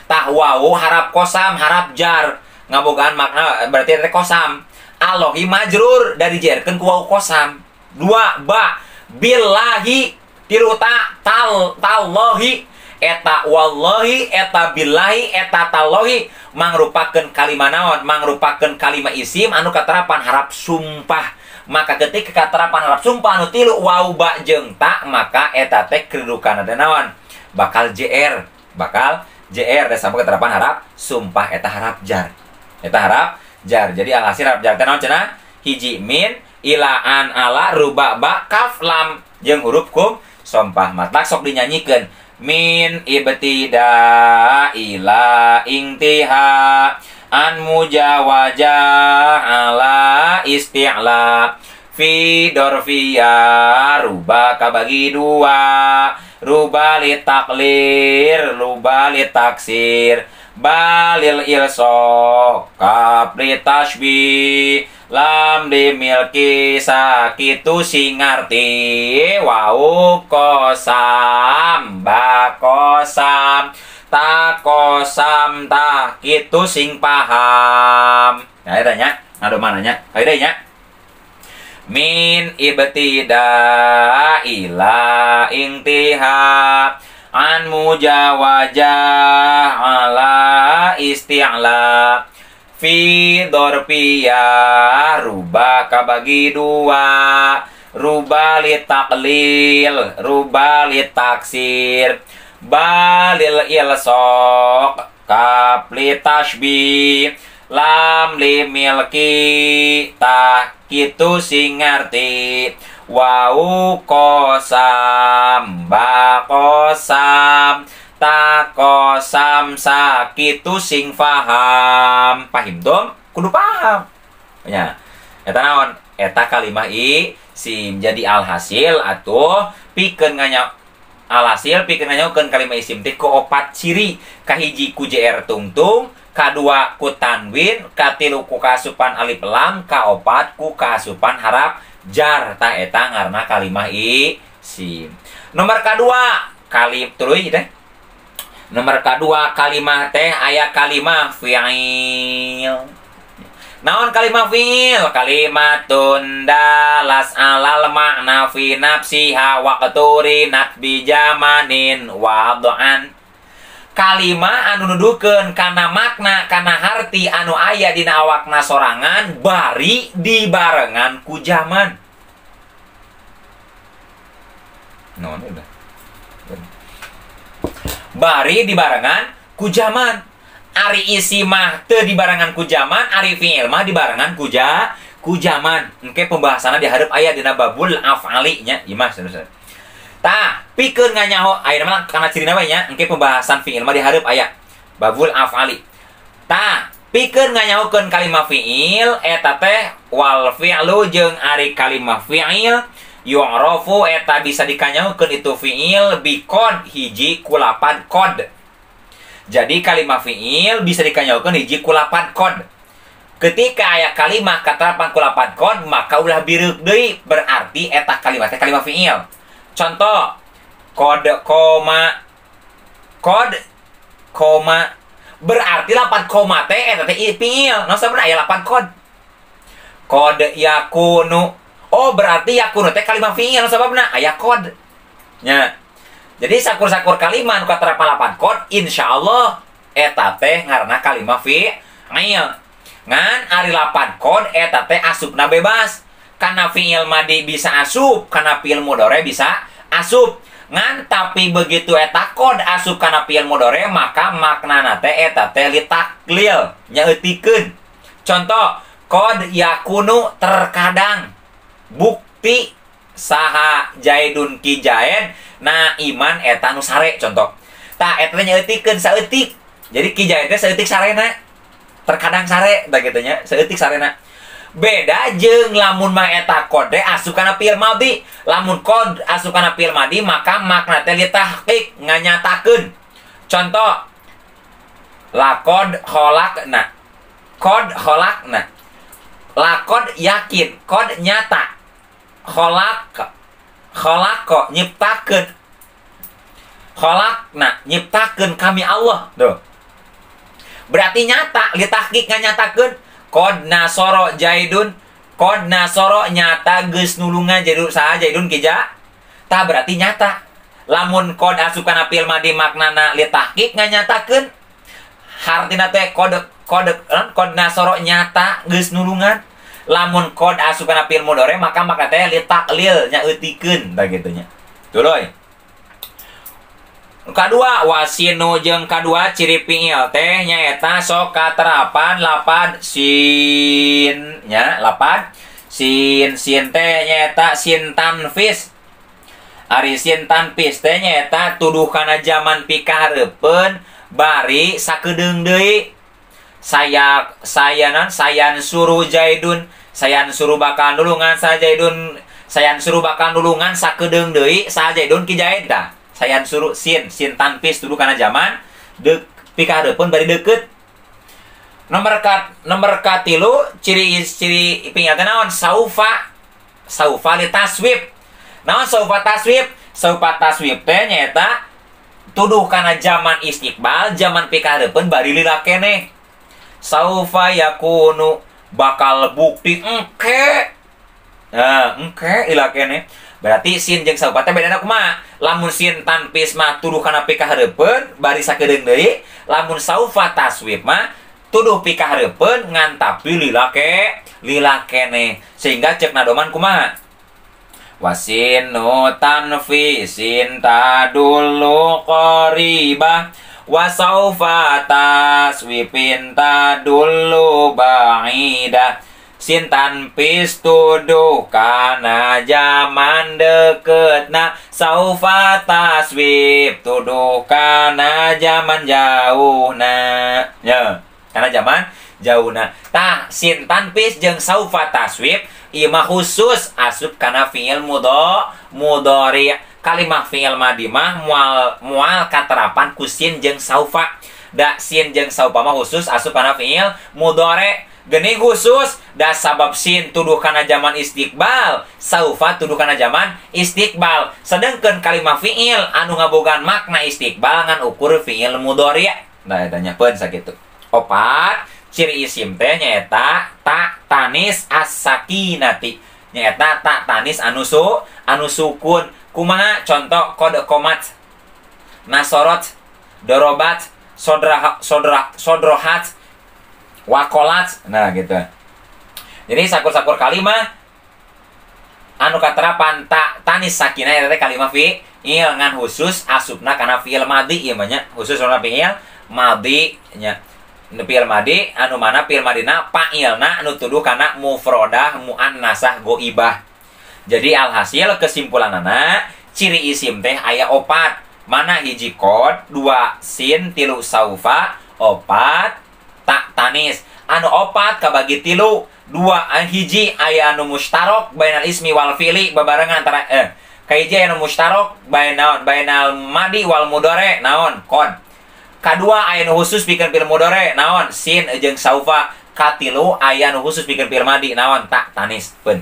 Tah wau harap kosam harap jar ngabogaan makna berarti teh kosam. Allahi majrur dari jerkeun ku wau kosam. Dua ba billahi tiruta tallahi eta wallahi eta billahi eta tallahi mangrupakeun kalimah naon? Mangrupakeun kalimah isim anu katerapan harap sumpah. Maka ketika katerapan harap sumpah anu tilu wau ba jeung ta maka eta teh kedudukanna teh naon? Bakal JR dan sampai keterapan harap sumpah eta harap jar. Eta harap jar. Jadi alhasil harap jar teh naon cenah? Hiji min ila an ala ruba ba kaf lam jeung huruf kum sumpah. Matak sok dinyanyikeun. Min ibtida ila intiha an mujawajah ala isti'la fi dorfiya ruba kabagi dua ruba li taklir ruba li taksir balil ilso kap li tashbih lam di milki sakitu singarti wau kosam bakosam tak kosam tak kitu sing paham ya nya adu mananya kaidanya min ibtida ila intiha an mujawajah ala isti'la fi dorfiyah ruba kabagi dua ruba li taklil ruba li taksir balil ilsok kap li tashbih lam li milki tak kitu sing ngarti wau kosam bakosam tak kosam sakitu sing paham dong kudu paham ya eta naon eta kalimah isim jadi alhasil atuh pikeun nganya alhasil pikeun nganyakeun kalimah isim teh ku opat ciri kahiji ku JR tungtung kadua ku tanwin, katilu ku kaasupan alif lam, kaopat ku kaasupan harap jar ta eta ngaranna kalimah isim. Nomor kadua kalim tuluy teh. Nomor kadua kalimah teh aya kalimah fi'il. Naon kalimah fi'il? Kalimatun dalas alal makna fi nafsiha wa qaturinat bi jamanin wad'an. Kalimah anu nuduhkeun kana makna kana harti anu aya dina awakna sorangan bari dibarengan ku zaman. Naon udah. Bari dibarengan ku zaman. Ari isim mah teu dibarengan ku zaman, ari fi'il mah dibarengan ku zaman. Engke pembahasanna di hareup aya dina babul af'ali nya. Ieu mah serius. Tah, pikeun nganyaho aya mah kana cirina we nya, engke pembahasan fi'il mah di hareup aya babul af'ali. Tah, pikeun nganyahokeun kalimah fi'il eta teh wal fi'lu jeung ari kalimah fi'il yu'rafu eta bisa dikanyahokeun itu fi'il bi qad hiji ku lapan qad. Jadi kalimah fi'il bisa dikanyahokeun hiji ku lapan qad. Ketika aya kalimah katarapan ku lapan qad maka ulah bireuk deui berarti eta kalimat teh kalimah fi'il. Contoh, kode koma berarti 8 koma teh eta teh fi'il. Nah sabeuna aya 8 kode yakunu. Oh berarti yakunu teh kalimah fi'il sababna aya kode. Nya. Jadi sakur-sakur kalimah nu katerapan 8 kode insyaallah eta teh ngaranna kalimah fa'il. Ngan ari lapad qad eta teh asupna bebas. Kana fi'il madi bisa asup, kana fi'il mudhari bisa asup. Ngan tapi begitu eta qad asup kana fi'il mudhari maka maknana teh eta teh li taklil, nyaeutikeun. Contoh, qad yakunu terkadang. Bukti saha Jaidun ki Jaid na iman eta nu sare contoh. Tah eta nyaeutikeun saeutik. Jadi ki Jaid teh saeutik sarena. Terkadang sare da kitu nya, saeutik sarena. Beda jeung lamun mah eta qad asup kana fi'il madhi. Lamun qad asup kana fi'il madhi maka makna teh li tahqiq nganyatakeun. Contoh, laqad khalaqna. Qad khalaqna. Laqad yakin, qad nyata. Khalaq nyiptakeun. Khalaqna nyiptakeun kami Allah. Tuh. Berarti nyata, li tahqiq nganyatakeun. Qad nasara Jaidun, qad nasara nyata geus nulungan Jaidun saha Jaidun kija. Tah berarti nyata. Lamun qad asup kana fi'il madhi maknana li tahqiq nganyatakeun. Hartina teh qad nasara nyata geus nulungan. Lamun qad asup kana fi'il mudhari maka makna teh li taklil nyaeutikeun da kitu nya. Tuluy. Kadua wasinu jeung kadua ciri fi'il teh nyaeta sok katerapan lapad sin nya lapad sin teh nyaeta sin tanfis. Ari sin tanfis teh nyaeta tuduh kana zaman pikahareupeun bari sakedeung deui. Sayan suruh Jaidun, sayan suruh bakal nulungan sa Jaidun, sayan suruh bakal nulungan sakedeung deui sa Jaidun ki Jaid dah. Sayan suruh sin tanfis tuduh kana zaman pikahareupeun bari deukeut. Nomor katilu ciri fi'il teh naon? Saufa li taswib. Naon saufa taswib? Saufa taswib teh nyaeta tuduh kana zaman istiqbal, zaman pikahareupeun bari lila keneh. Saufa yakunu bakal bukti engke. Nah, engke lila keneh. Berarti sin jeung saufa teh bedana kumaha? Lamun sin tanfis mah tuduh kana pikahareupeun bari sakedeung deui, lamun saufa taswib mah tuduh pikahareupeun ngan tapi lila keneh. Sehingga cek nadoman kumaha? Wasinu tanfisin tadullu qaribah wa saufa taswibin tadullu ba'idah. Sin tanfis tuduh kana zaman deketna, saufa taswib tuduh kana zaman jauhna. Ya, kana zaman jauhna. Tah sin tanfis jeung saufa taswib ieu mah khusus asup kana fi'il mudhari. Kalimah fi'il madhi mah moal katerapan ku sin jeung saufa. Da sin jeung saufa mah khusus asup kana fi'il mudhari. Geuning khusus da sabab sin tuduh kana zaman istiqbal, saufa tuduh kana zaman istiqbal. Sedengkeun kalimah fi'il anu ngabogaan makna istiqbal ngan ukur fi'il mudhari. Nah, eta nyapeun sakitu. Opat, ciri isim teh nyaeta ta tanis as-sakinati. Nyaeta ta tanis anu sukun. Kumaha? Contoh qad qomat, nasorot, dorobat, sodrohat, wakolat. Nah gitu. Jadi sakur-sakur kalimah anu katerapan tanis sakinah eta teh kalimah fi'il ngan khusus asupna kana fi'il madhi ieu mah nya, khusus kana fi'il madhi nya. Fi'il madhi anu mana fi'il madina fa'ilna anu tuduh kana mufradah muannasah ghaibah. Jadi alhasil kesimpulanana ciri isim teh aya opat. Mana hiji qad, dua sin, tilu saufa, opat tak tanis. Anu opat kabagi tilu, dua hiji aya anu mustarok bainal ismi wal fi'li babarengan antara kahiji aya anu mustarok bainal madi wal mudhari naon qad. Kadua aya anu khusus pikeun fi'il mudhari naon sin jeung saufa. Katilu aya anu khusus pikeun fi'il madi naon tak tanis pun.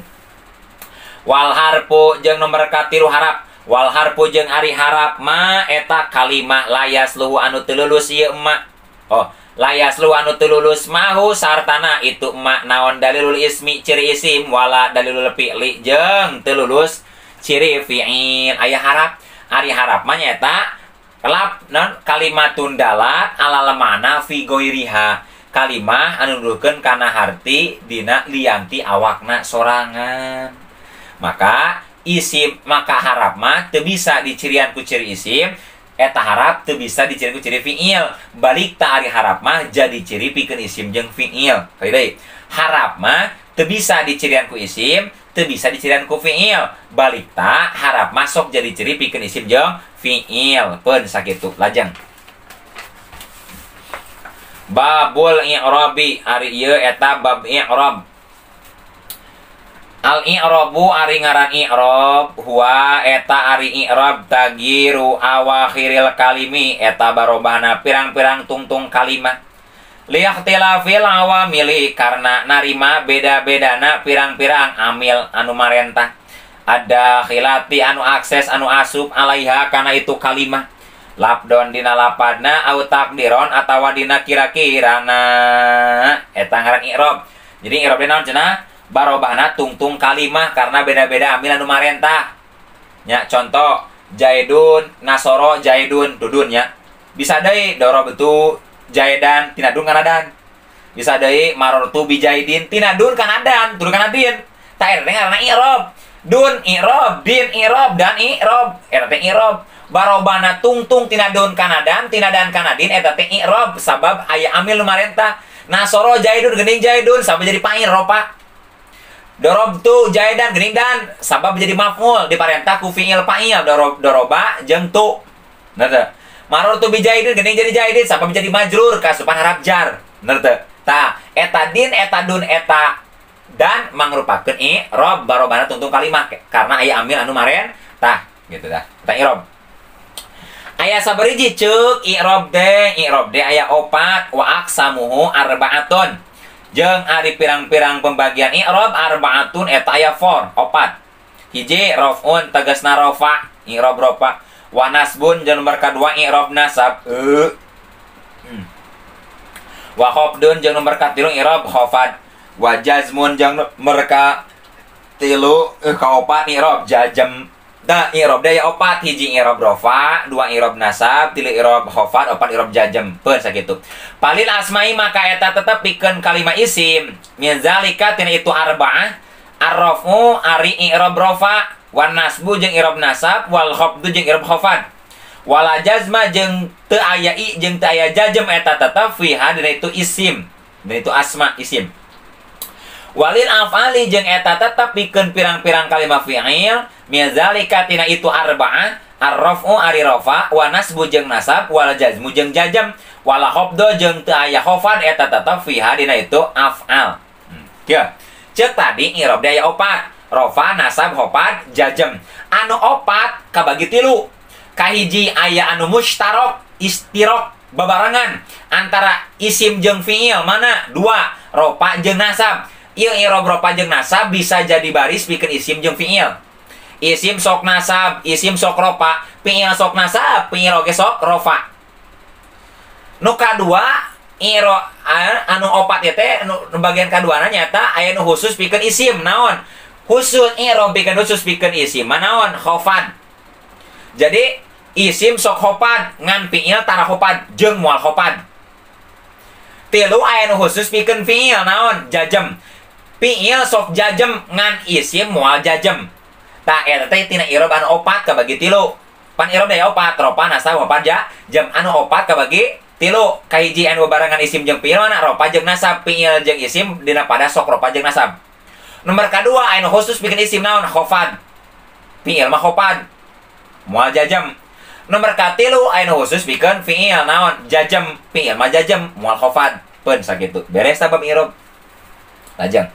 Wal harfu jeung nomor katilu harap. Wal harfu jeung ari harap ma eta kalimah layas luhu anu teu lulus ieu emak. Oh, layas lu anu tululus mahu sartana itu emak naon dalilul ismi ciri isim wala dalilul fi'li jeung tululus ciri fi'il. Aya harap, ari harap mah nyaeta kelap non kalimatun dalat ala lemana fi goiriha. kalimah anu nuduhkeun kana harti dina lianti awakna sorangan. Maka harap mah teu bisa dicirian ku ciri isim, eta harap teu bisa dicirian ku ciri fiil. Balik ta ari harap mah jadi ciri pikeun isim jeung fiil. Kali deui. Harap mah teu bisa dicirian ku isim, teu bisa dicirian ku fiil. Balik ta harap mah sok jadi ciri pikeun isim jeung fiil. Pun sakitu. Lajeng. Babul i'rabi ari ieu eta bab i'rab. Al-i'rabu ari ngaran i'rab huwa eta ari i'rab tagiru awakhiril kalimi eta barobahna pirang-pirang tungtung kalimah liikhtilafil awamili karena narima beda-bedana pirang-pirang amil anu marentah ada khilati anu akses anu asup alaiha kana itu kalimah lapdon dina lapadna au takdiron atawa dina kira-kirana eta ngaran i'rab. Jadi i'rab naon cenah barobahna tungtung kalimah karena beda-beda amil anu marentah. Nya contoh Jaidun Nasoro Jaidun dudun nya. Bisa deui darabtu Jaidan tina dun kana dan. Bisa deui marartu bi Jaidin tina dun kana dan, turun kana din. Ta eta ngaranna i'rab. Dun i'rab, din i'rab dan i'rab. Eta teh i'rab. Barobahna tungtung tina dun kana dan, tina dan kana din eta teh i'rab sabab aya amil nu marentah. Nasoro Jaidun geuning Jaidun sabab jadi fa'il ropa. Dorobtu Jaidan geuning dan sabab jadi maf'ul diparentah ku fi'il fa'il doroba jeung tu. Bener teu? Marartu bi Jaidin geuning jadi Jaidin sabab jadi majrur kasupan harap jar. Bener teu? Tah, eta din, eta dun, eta dan mangrupakeun i'rab barobana tungtung kalimah karena aya amil anu marentah gitu dah. Eta i'rab. Aya sabariji ceuk i'rab de aya 4 wa aqsamuhu arba'atun. Jeung ari pirang-pirang pembagian i'rab arba'atun eta aya 4 4. Hiji raf'un tegasna rafa i'rab rafa wa nasbun jeung nomor kadua i'rab nasab wa khafdun jeung nomor katilu i'rab khafad wa jazmun jeung nomor katilu kaopat i'rab jazm. Da i'rab daya 4 hiji i'rab rafa, 2 i'rab nasab, 3 i'rab khafad, 4 i'rab jazm. Pun sakitu. Palil asma'i maka eta tetep pikeun kalimah isim. Min zalika tina itu arba'ah. Ar-raf'u ari i'rab rafa, wan nasbu jeung i'rab nasab, wal khafdu jeung i'rab khafad. Wala jazma jeung teu aya i jeung teu aya jazm eta tetep fiha dina itu isim. Dina itu asma isim. Walil af'ali jeung eta tetep pikeun pirang-pirang kalimah fi'il. Mizalika tina itu arba'ah ar-raf'u ari rafa wa nasbu jeung nasab wal jazmu jeung jazm wala khafdu jeung teu aya khafad eta tetep fiha dina itu af'al. Kieu. Ceuk tadi i'rab aya 4, rafa, nasab, khafad, jazm. Anu 4 kabagi 3. Kahiji aya anu mushtarak, istirok, babarengan antara isim jeung fi'il mana? 2, rafa jeung nasab. Ieu i'rab rafa jeung nasab bisa jadi baris pikeun isim jeung fi'il. Isim sok nasab, isim sok rofa, fi'il sok nasab, fi'il oge sok rofa. Nu kadua anu 4 teh nu bagian kaduana nyata aya nu khusus pikeun isim naon? Khusus i'rab pikeun khusus pikeun isim naon? Khafad. Jadi isim sok khafad ngan fi'il tara khafad jeung moal khafad. 3 aya nu khusus pikeun fi'il naon? Jazm. Fi'il sok jazm ngan isim moal jazm. Tah eta teh tina i'rab anu 4 kabagi 3. Pan i'rab aya 4, rafa, nasab, khafad, jazm anu 4 kabagi 3. Kahiji anu barengan isim jeung fi'il mana? Rafa jeung nasab, fi'il jeung isim dina pada sok rafa jeung nasab. Nomor kadua anu khusus bikin isim naon? Khafad. Fi'il mah khafad. Moal jazm. Nomor katilu anu khusus bikin fi'il naon? Jazm. Fi'il mah jazm, moal khafad. Pun sakitu. Beres ta bab i'rab. Lajeng.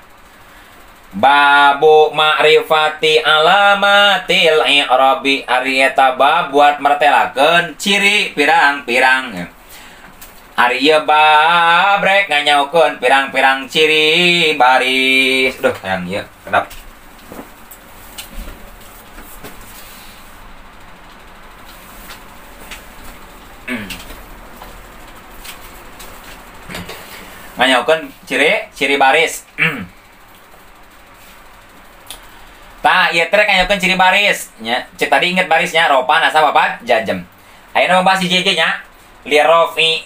Babu ma'rifati alamatil i'rabi ari eta bab buat martelakeun ciri pirang-pirang. Ari ieu bab rek nganyaokeun pirang-pirang ciri baris. Duh, hayang ieu kedap. Nganyaokeun ciri baris. Tah, ieu teh kanyakeun ciri baris nya. Cek tadi inget barisnya rafa, nasab, khafad, jazm. Ayeuna membahas hiji-hiji nya. Li rafi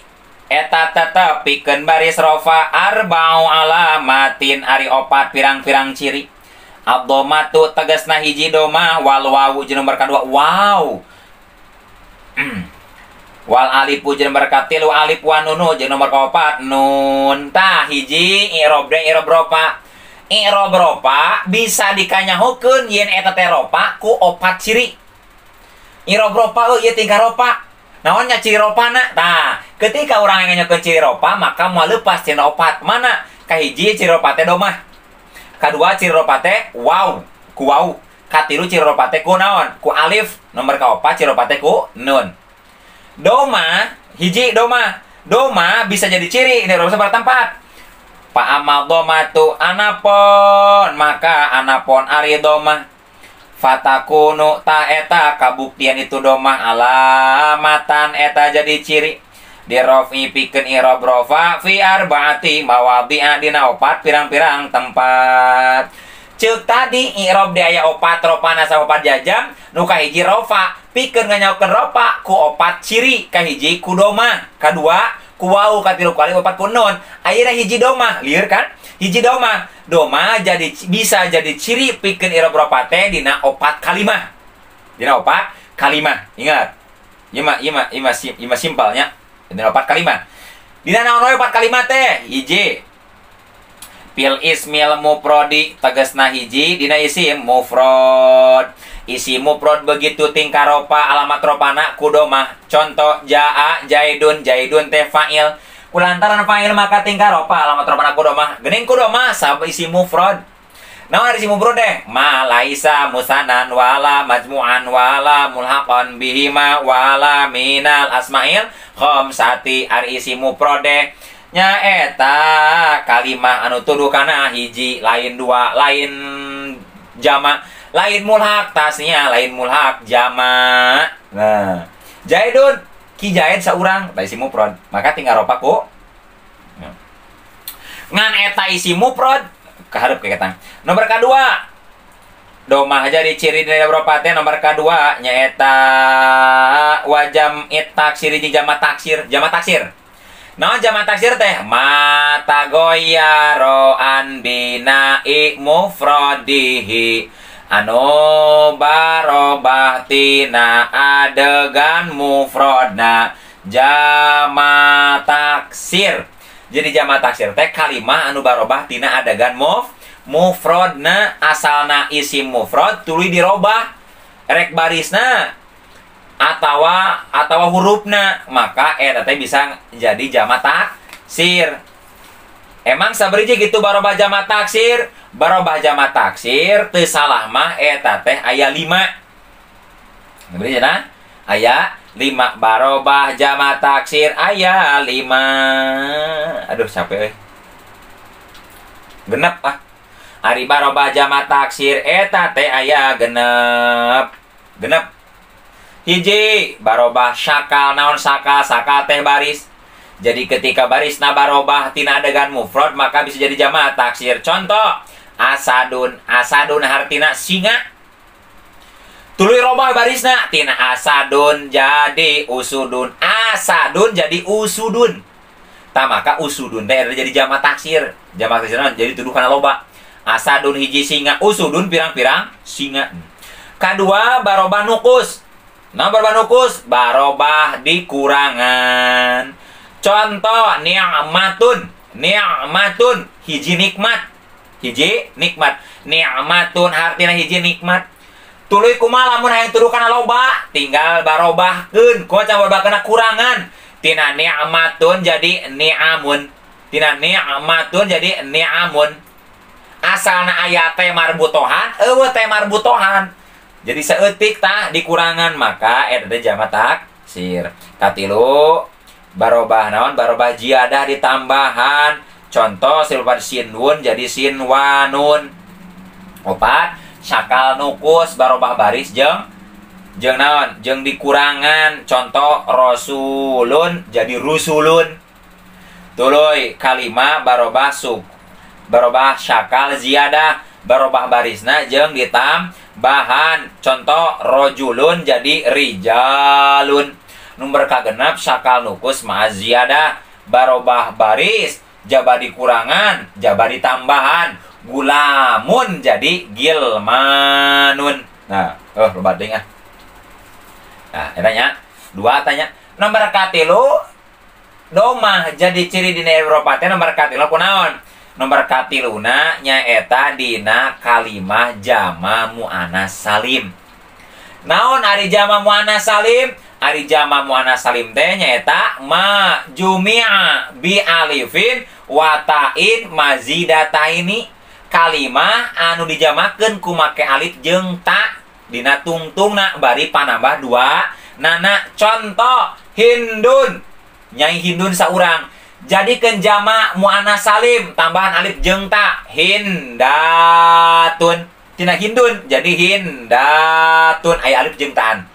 Eta tetep pikeun baris rofa arba'u alamatin ari opat pirang-pirang ciri. Ad-dhammatu tegasna hiji domah wal wawu jeung nomor kadua wow. Wal alifu jeung nomor katilu alif wa nunu jeung nomor kaopat nun. Tah hiji i'rab de i'rab rofa. I'rab rofa bisa dikanyahokeun yen eta teh rofa ku opat ciri. I'rab rofa ieu tingkah rofa. Naonnya ciri ropana? Tah, ketika orang nganyakeun ciri ropa, maka moal leupas cenah opat. Mana? Kahiji ciri ropa teh domah. Kadua ciri ropa teh waw, ku waw. Katilu ciri ropa teh ku naon? Ku alif. Nomor kaopat ciri ropa teh ku nun. Doma, hiji doma. Doma bisa jadi ciri ini ropa sabar tempat. Pa amal domatu anapon, maka anapon ari doma. Fatakunu ta eta kabuktian itu domah alamatan eta jadi ciri dirofi pikeun i'rab rofa fi arbaati mawadhi'a dina opat pirang-pirang tempat. Ceuk tadi i'rab di aya opat ropana saopat jajam nu kahiji rofa pikeun nganyaokeun rofa ku opat ciri kahiji ku domah kadua ku wawu katilu ku alif opat ku nun ayeuna hiji domah lieur kan hiji domah jadi bisa jadi ciri pikeun i'rab rofa teh dina opat kalimah. Dina opat kalimah. Ingat. Ieu mah simpelnya. Dina opat kalimah. Dina naon we opat kalimah teh? Hiji. Fil ismil mufradi tegasna hiji dina isim mufrad. Isim mufrad begitu tingkah rofa alamat ropana ku domah. Contoh jaa jaidun teh fa'il. Kulantaran fa'il maka tingkah rofa alamat ropana ku domah. Geuning ku domah sabab isim mufrad. Naon isim mufrad teh? Ma laisa musanan wala majmu'an wala mulhaqan bihima wala minal asma'il khamsati. Ari isim mufrad teh nya eta kalimah anu tuduh kana hiji lain dua lain jama lain mulhaq tasnya lain mulhaq jama. Nah, jaidun ki jaid saurang da isim mufrad maka tinggal rofa ku ngan eta isim mufrad kaharep ke kita. Nomor kedua domah jadi ciri dina rofa teh nomor kedua nyaeta wajam taksir jeung jama taksir. Naon jama taksir teh? Mata goyaro an bina'i mufradihi anu barobah tina adegan mufradna jama taksir. Jadi jama taksir teh kalimah anu barobah tina adegan mufradna asalna isim mufrad tuluy dirobah rek barisna atawa hurufna maka eta teh bisa jadi jama taksir. Emang sabriji gitu barobah jama taksir? Barobah jama taksir teu salah mah eta teh aya 5. Sabriji na? Aya 5 barobah jama taksir aya 5. Aduh capek euy. Genep ah. Ari barobah jama taksir eta teh aya genep. Hiji barobah syakal. Naon sakal? Sakal teh baris. Jadi ketika barisna barobah tina adegan mufrad maka bisa jadi jama taksir. Contoh asadun hartina singa. Tuluy robah barisna tina asadun jadi usudun. Asadun jadi usudun. Tah maka usudun teh jadi jama taksir. Jama taksir jadi tuduh kana loba. Asadun hiji singa, usudun pirang-pirang singa. Kadua barobah nukus. Nah barobah nukus barobah dikurangan. Contoh ni'matun hiji nikmat. Ni'matun artina hiji nikmat. Tuluy kumaha lamun hayang tuduh kana loba tinggal barobahkeun ku can barobah kana kurangan. Tina ni'matun jadi ni'amun. Asalna aya teh marbutohan, eueuh teh marbutohan. Jadi saeutik tah dikurangan maka eta teh jama taksir. Katilu barobah naon? Barobah ziyadah ditambahan. Contoh silupad sinwun jadi sinwanun. Opat syakal nukus barobah baris jeung naon? Jeung dikurangan. Contoh rasulun jadi rusulun. Tuluy kalimah barobah barobah syakal ziyadah barobah barisna jeung ditambahan. Contoh rojulun jadi rijalun. Nomor kagenep syakal nukus ma ziyadah barobah baris, jabari kurangan, jabari tambahan, gulamun jadi gilmanun. Nah, lo bading ah. Nah, tanya. Dua tanya. Nomor katilu domah jadi ciri dina Eropa teh nomor katilu kunaon? Nomor katiluna nyaeta dina kalimah jama muannas salim. Naon ari jama muannas salim? Ari jama muannas salim teh nyaeta ma jumi'a bi alifin wa ta'in mazidataini. Kalimah anu dijamakeun ku make alif jeung ta dina tungtungna bari panambah dua nana. Contoh Hindun, Nyai Hindun saurang. Jadikeun jama muannas salim tambahan alif jeung ta hindatun. Tina Hindun jadi hindatun aya alif jeung taan.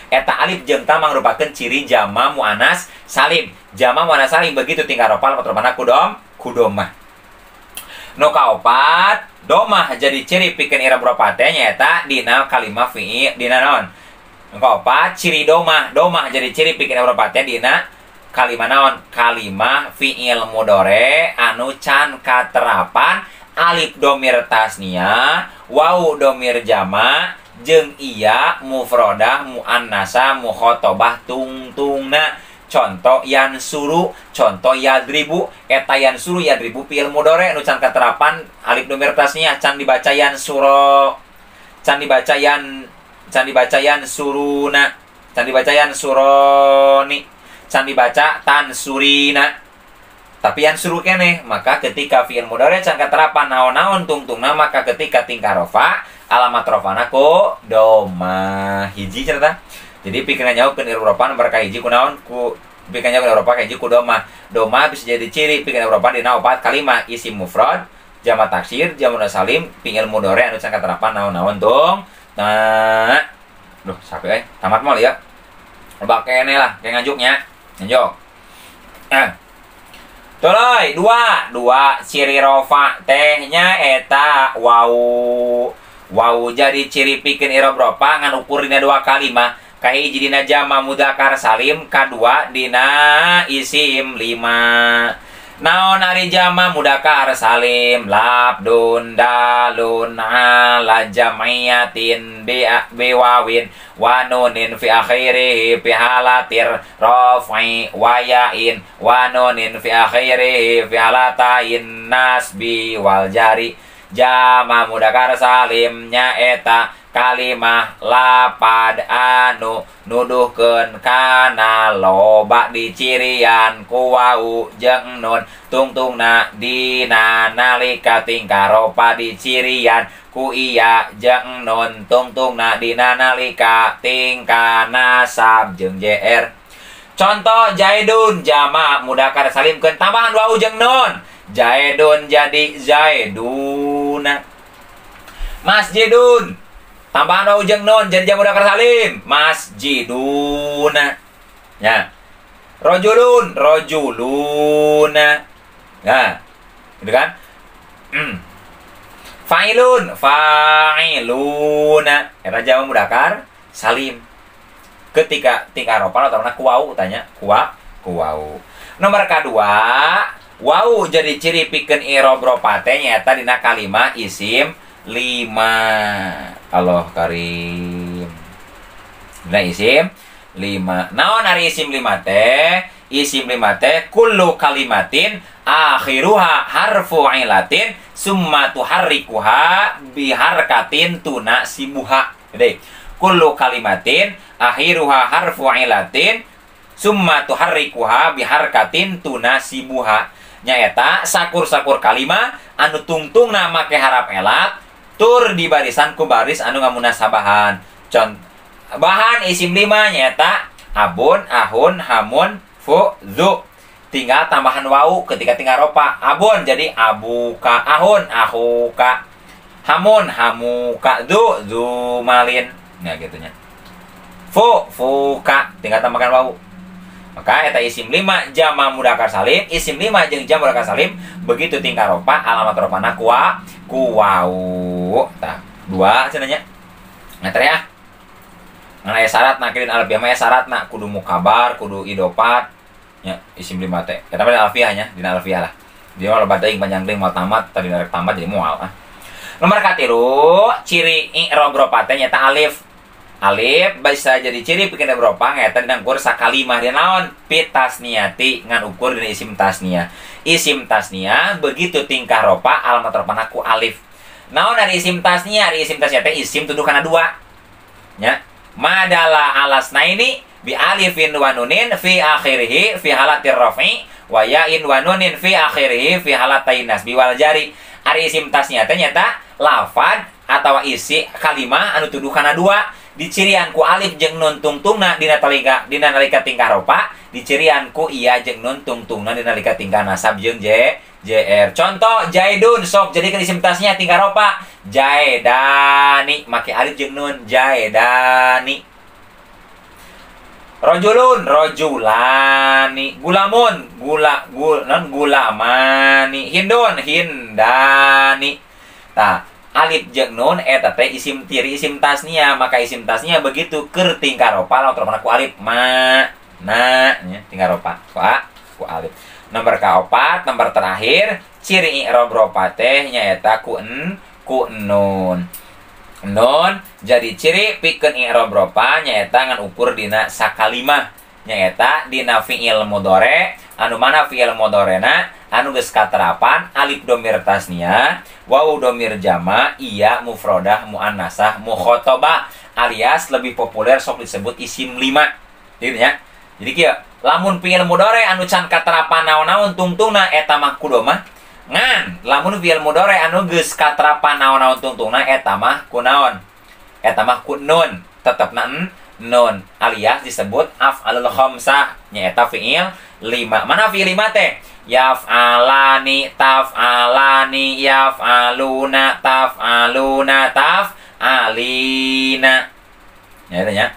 Eta alif jeung ta mangrupakeun ciri jama muannas salim. Jama muannas salim begitu tingkah ropal matrobana kudomah. Nu kaopat, domah jadi ciri pikeun i'rab ropa teh nyaeta dina kalimah fi'il dina naon? Nu kaopat ciri domah jadi ciri pikeun i'rab ropa teh dina kalimah naon? Kalimah fi'il mudhore anu can katerapan alif domir tasniah, wawu domir jama jeung iya mufrodah muannasa mukhatabah tungtungna. Contoh yansuru, contoh yadribu. Eta yansuru yadribu fi'il mudhore nu can katerapan alif domir tasniah can dibaca yansuro, can dibaca yansuruna, can dibaca yansuroni, can dibaca tansurina. Tapi yansuru keneh, maka ketika fi'il mudhore can katerapan naon-naon tungtungna maka ketika tingkah rofa alamat rofana ku doma hiji cerita. Jadi pikiran jauh ke Eropa nomor kahiji kunaon ku pikiran jauh ke Eropa kahiji ku doma. Doma bisa jadi ciri pikiran Eropa dina opat kalimah isim mufrad, jamak taksir, jamak salim, fi'il mudhore anu can katerapan naon-naon tung. Nah, duh sampai tamat mall ya. Loba kene lah, kayak ngajaknya. Nganjuk. Tuluy dua ciri rofa tehnya eta wau. Wau jadi ciri pikeun i'rab rofa ngan ukur dina dua kalimah. Kahiji dina jama mudzakkar salim, kadua dina isim lima. Naon ari jama mudzakkar salim? Labdun dalun ala jamiyatin biwawin wa nunin fi akhirih fi halatir raf'i wa ya'in wa nunin fi akhirih fi halatain nasbi wal jari. Jama mudzakkar salim nyaeta kalimah lapad anu nuduhkeun kana loba dicirian ku wau jeung nun tungtungna dina nalika tingkah ropa dicirian ku iya jeung nun tungtungna dina nalika tingkah nasab jeung jr. Contoh Zaidun jama mudzakkar salimkeun tambahan wau jeung nun. Zaidun jadi Zaiduna. Masjidun tambahan wau jeung nun jadi jamak mudzakkar salim masjiduna. Ya. Rajulun rajuluna. Ya. Gitu kan? Fa'ilun fa'iluna. Eta jamak mudzakkar salim. Ketika tingkah ropa atau ku wau tanya ku wau. Nomor kedua, wau jadi ciri pikeun i'rab ropa teh nyaeta dina kalimah isim lima. Allah karim. Dina isim lima. Naon ari isim lima teh? Isim lima teh kullu kalimatin akhiruha harfu ilatin summa tuharrikuha biharkatin tunasibuha. Jadi kullu kalimatin akhiruha harfu ilatin summa tuharrikuha biharkatin tunasibuha. Nyaeta sakur-sakur kalimah anu tungtungna make harap elat tur di barisan ku baris anu ngamunasabahan. Bahan isim lima nyaeta abun, ahun, hamun, fu, zu. Tinggal tambahan wau ketika tinggal ropa. Abun jadi abuka, ahun, ahuka, hamun, hamuka, zu, zumalin. Nah gitunya. Fu, fuka. Tinggal tambahkan wau. Maka eta isim lima jama mudzakkar salim, isim lima jeung jama mudzakkar salim begitu tingkah ropa alamat ropana ku wau. Tah, dua cenanya. Ngater ya. Ngan aya syarat nakirin albiah mah syaratna kudu mukabar, kudu idopat. Ya, isim 5 teh. Eta mah alfiah nya, dina alfiah lah. Dia mah loba teuing panjang teuing moal tamat, tadi narek tamat jadi moal. Nomor katilu, ciri i'rab ropa teh nyata alif. Alif bisa jadi ciri pikeun i'rab ropa ngeta dina ukur sakalimah dia naon? Fit tasniyati ngan ukur dina isim tasniyah. Isim tasniyah begitu tingkah ropa alamat ropana ku alif. Naon dari isim tasniyah? Dari isim tasniyah teh isim tuduh kana 2. Nya. Madala alasna ini bi alifin wa nunin fi akhirih fi halatir raf'i wa ya'in wa nunin fi akhirih fi halatain nasbi wal jari. Ari isim tasniyah teh nyata lafad atawa isi kalimah anu tuduh kana 2 dicirian ku alif jeung nun tungtungna dina nalika tingkah ropa, dicirian ku iya jeung nun tungtungna dina nalika tingkah nasab jeung JR. Contoh Jaidun sok jadikeun isim tasniyah tingkah ropa. Jaidani make alif jeung nun Jaidani. Rojulun rojulani. Gulamun gulamani. Hindun hindani. Tah alif jeung nun eta teh isim tiri isim tasniyah, maka isim tasniyah begitu keur tingkah ropa lawan termana ku alif na nya tingkah ropa ku alif. Nomor kaopat, nomor terakhir, ciri i'rab ropa teh nyaeta ku nun. Nun jadi ciri pikeun i'rab ropa nyaeta ngan ukur dina sakalimah, nyaeta dina fi'il mudhari anu mana fi'il mudharina anu geus katerapan alif domir tasniyah, wawu domir jama, iya mufrodah muannasah mukhatabah alias lebih populer sok disebut isim 5. Gitu nya. Jadi kieu, lamun fi'il mudhari anu can katerapan naon-naon tungtungna eta mah kudu mah ngan. Lamun fi'il mudhari anu geus katerapan naon-naon tungtungna eta mah kunaon? Eta mah ku nun, tetepna nun alias disebut af'alul khamsah nyaeta fi'il 5. Mana fi'il 5 teh? Yaf'alani, taf'alani, yaf'aluna, taf'aluna, taf'alina. Ya itu nya.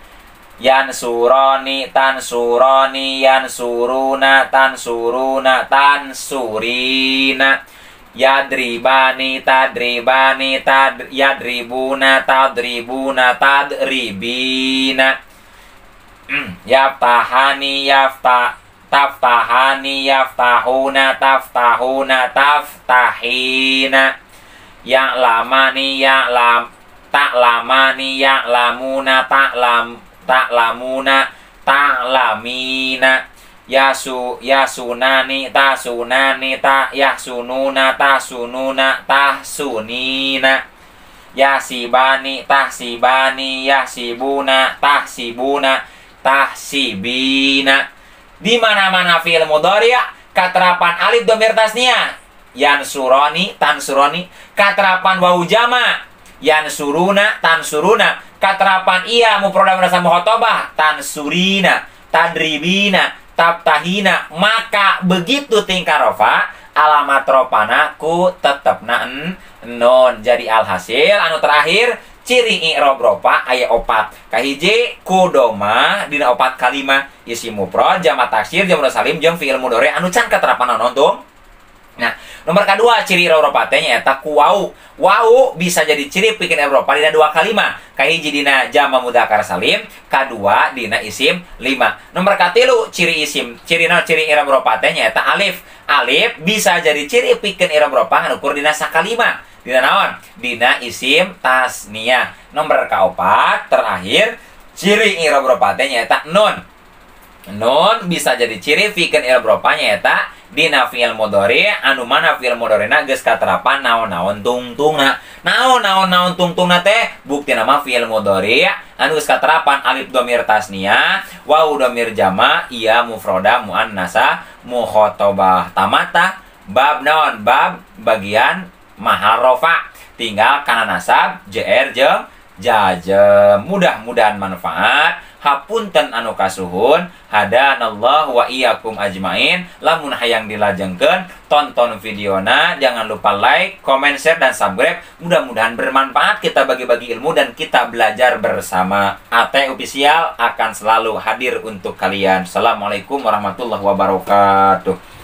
Yansurani, tansurani, yansuruna, tansuruna, tansurina. Yadribani, tadribani, yadribuna, tadribuna, tadribina. Yaftahani, taftahani, yaftahuna, taftahuna, taftahina. Ya'lamani, ta'lamani, ya'lamuna, ta'lamuna, ta'lamina. Yasunani, tasunani, yahsununa, tasununa, tahsunina. Yasibani, tahsibani, yahsibuna, tahsibuna, tahsibina. Di mana-mana fi'il mudhari katerapan alif dhamir tasniyah, yansurani, tansurani, katerapan wawu jama, yansuruna, tansuruna, katerapan iya mufradah muannats mukhatabah, tansurina, tadribina, tabtahina. Maka begitu tingkah rofa alamat ropana ku tetepna nun. Jadi alhasil anu terakhir ciri i'rab ropa aya 4. Kahiji kudoma dina 4 kalimah isim mufrad, jamak taksir, jamak salim, jeung fi'il mudhari anu can katerapan naon tung. Nah, nomor kedua ciri i'rab ropa teh nyaeta ku wawu. Wawu bisa jadi ciri pikeun i'rab ropa dina 2 kalimah. Kahiji dina jamak mudzakkar salim, kadua dina isim 5. Nomor katilu ciri i'rab ropa teh nyaeta alif. Alif bisa jadi ciri pikeun i'rab ropa anu ukur dina sakalimah. Dina naon? Dina isim tasniyah. Nomor kaopat terakhir ciri i'rab ropa teh nyaeta nun. Nun bisa jadi ciri pikeun i'rab ropa nyaeta dina fi'il mudhari anu mana fi'il mudharina geus katerapan naon-naon tungtungna. Naon tungtungna teh buktina mah fi'il mudhari anu geus katerapan alif dhamir tasniyah, wawu dhamir jama, iya mufradah muannasah mukhatabah. Tamata bab naon? Bab bagian mahal rofa, tinggal kana nasab JR jeung jajem. Mudah-mudahan manfaat. Hapunten anu kasuhun, hadanallahu wa iyyakum ajmain. Lamun hayang dilajengkeun, tonton videona, jangan lupa like, comment, share, dan subscribe. Mudah-mudahan bermanfaat, kita bagi-bagi ilmu dan kita belajar bersama. AT Official akan selalu hadir untuk kalian. Assalamualaikum warahmatullahi wabarakatuh.